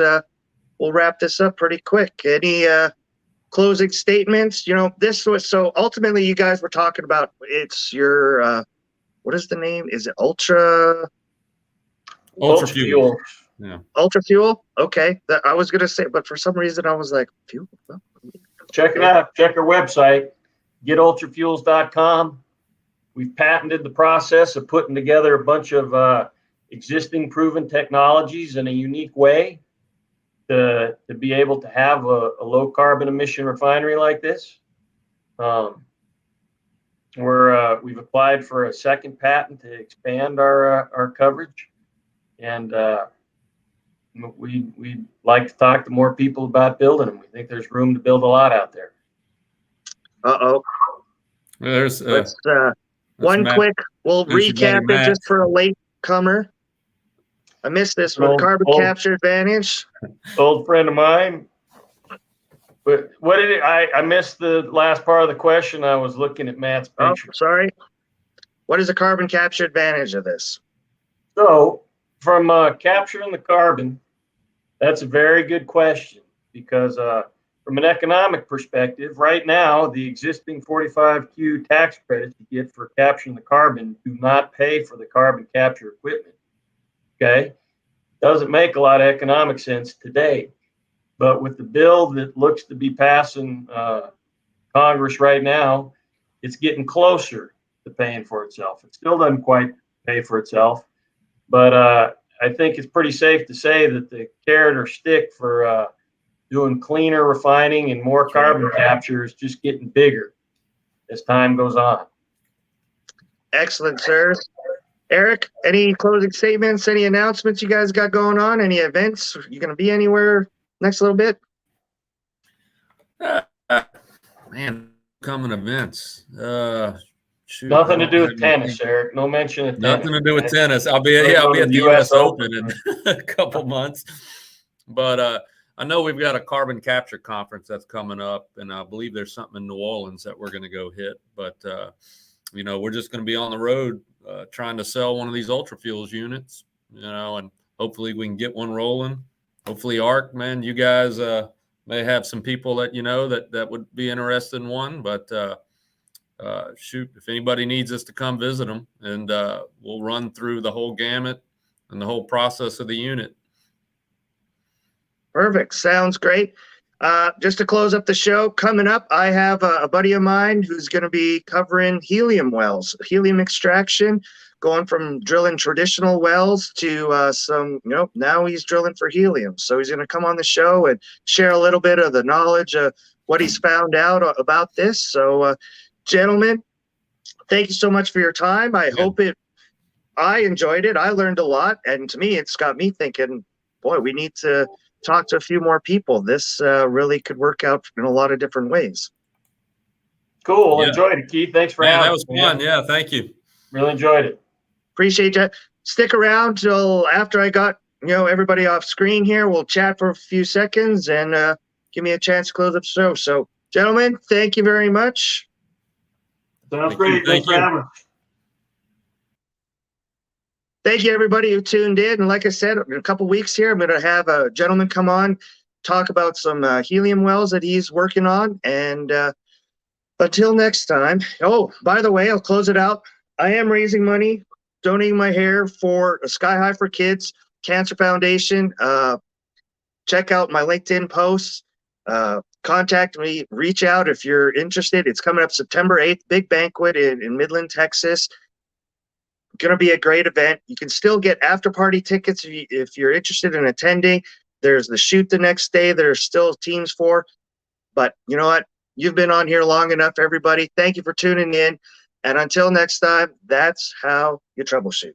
we'll wrap this up pretty quick. Any closing statements? This was so ultimately you guys were talking about it's your what is the name? Is it Ultra Fuel? Yeah. Ultra Fuel? Okay. I was gonna say, but for some reason I was like, fuel. Check it out. Check our website, getultrafuels.com. We've patented the process of putting together a bunch of existing proven technologies in a unique way to be able to have a low carbon emission refinery like this. We've applied for a second patent to expand our coverage, and we'd like to talk to more people about building them. We think there's room to build a lot out there. Uh-oh. There's Let's one Matt. quick, we'll There's your recap buddy it Matt. just for a late comer. I missed this with carbon capture advantage. Old friend of mine. But what did it, I missed the last part of the question. I was looking at Matt's picture. Oh, sorry. What is the carbon capture advantage of this? So from capturing the carbon, that's a very good question because from an economic perspective, right now, the existing 45Q tax credits you get for capturing the carbon do not pay for the carbon capture equipment. Okay? Doesn't make a lot of economic sense today. But with the bill that looks to be passing Congress right now, it's getting closer to paying for itself. It still doesn't quite pay for itself. But I think it's pretty safe to say that the carrot or stick for doing cleaner refining and more carbon capture is just getting bigger as time goes on. Excellent, sir. Eric, any closing statements, any announcements you guys got going on? Any events? You going to be anywhere next little bit? Man, coming events. Shoot, Nothing to do with tennis, Eric. No mention of tennis. Nothing to do with tennis. I'll be at the US Open in a couple months. But I know we've got a carbon capture conference that's coming up, and I believe there's something in New Orleans that we're going to go hit. But we're just going to be on the road trying to sell one of these ultra fuels units, and hopefully we can get one rolling. Hopefully, ARC, man, you guys may have some people that that would be interested in one. But shoot, if anybody needs us to come visit them, and we'll run through the whole gamut and the whole process of the unit. Perfect. Sounds great. Just to close up the show, coming up, I have a buddy of mine who's going to be covering helium wells, helium extraction, going from drilling traditional wells to now he's drilling for helium. So he's going to come on the show and share a little bit of the knowledge of what he's found out about this. So, gentlemen, Thank you so much for your time. I enjoyed it. I learned a lot. And to me, it's got me thinking, boy, we need to talk to a few more people. This really could work out in a lot of different ways. Cool. Yeah. Enjoyed it, Keith. Thanks for Man, having that was me. fun. Yeah, thank you. Really enjoyed it. Appreciate you. Stick around till after I got everybody off screen here. We'll chat for a few seconds and give me a chance to close up the show. So, gentlemen, thank you very much. Sounds great. Thanks for having us. Thank you, everybody who tuned in. And like I said, in a couple weeks here, I'm going to have a gentleman come on, talk about some helium wells that he's working on. And until next time. Oh, by the way, I'll close it out. I am raising money, donating my hair for a Sky High for Kids Cancer Foundation. Check out my LinkedIn posts. Contact me, reach out if you're interested. It's coming up September 8th, big banquet in Midland, Texas. Going to be a great event. You can still get after party tickets if you're interested in attending. There's the shoot the next day. There's still teams for. But you know what? You've been on here long enough, everybody. Thank you for tuning in. And until next time, that's how you troubleshoot.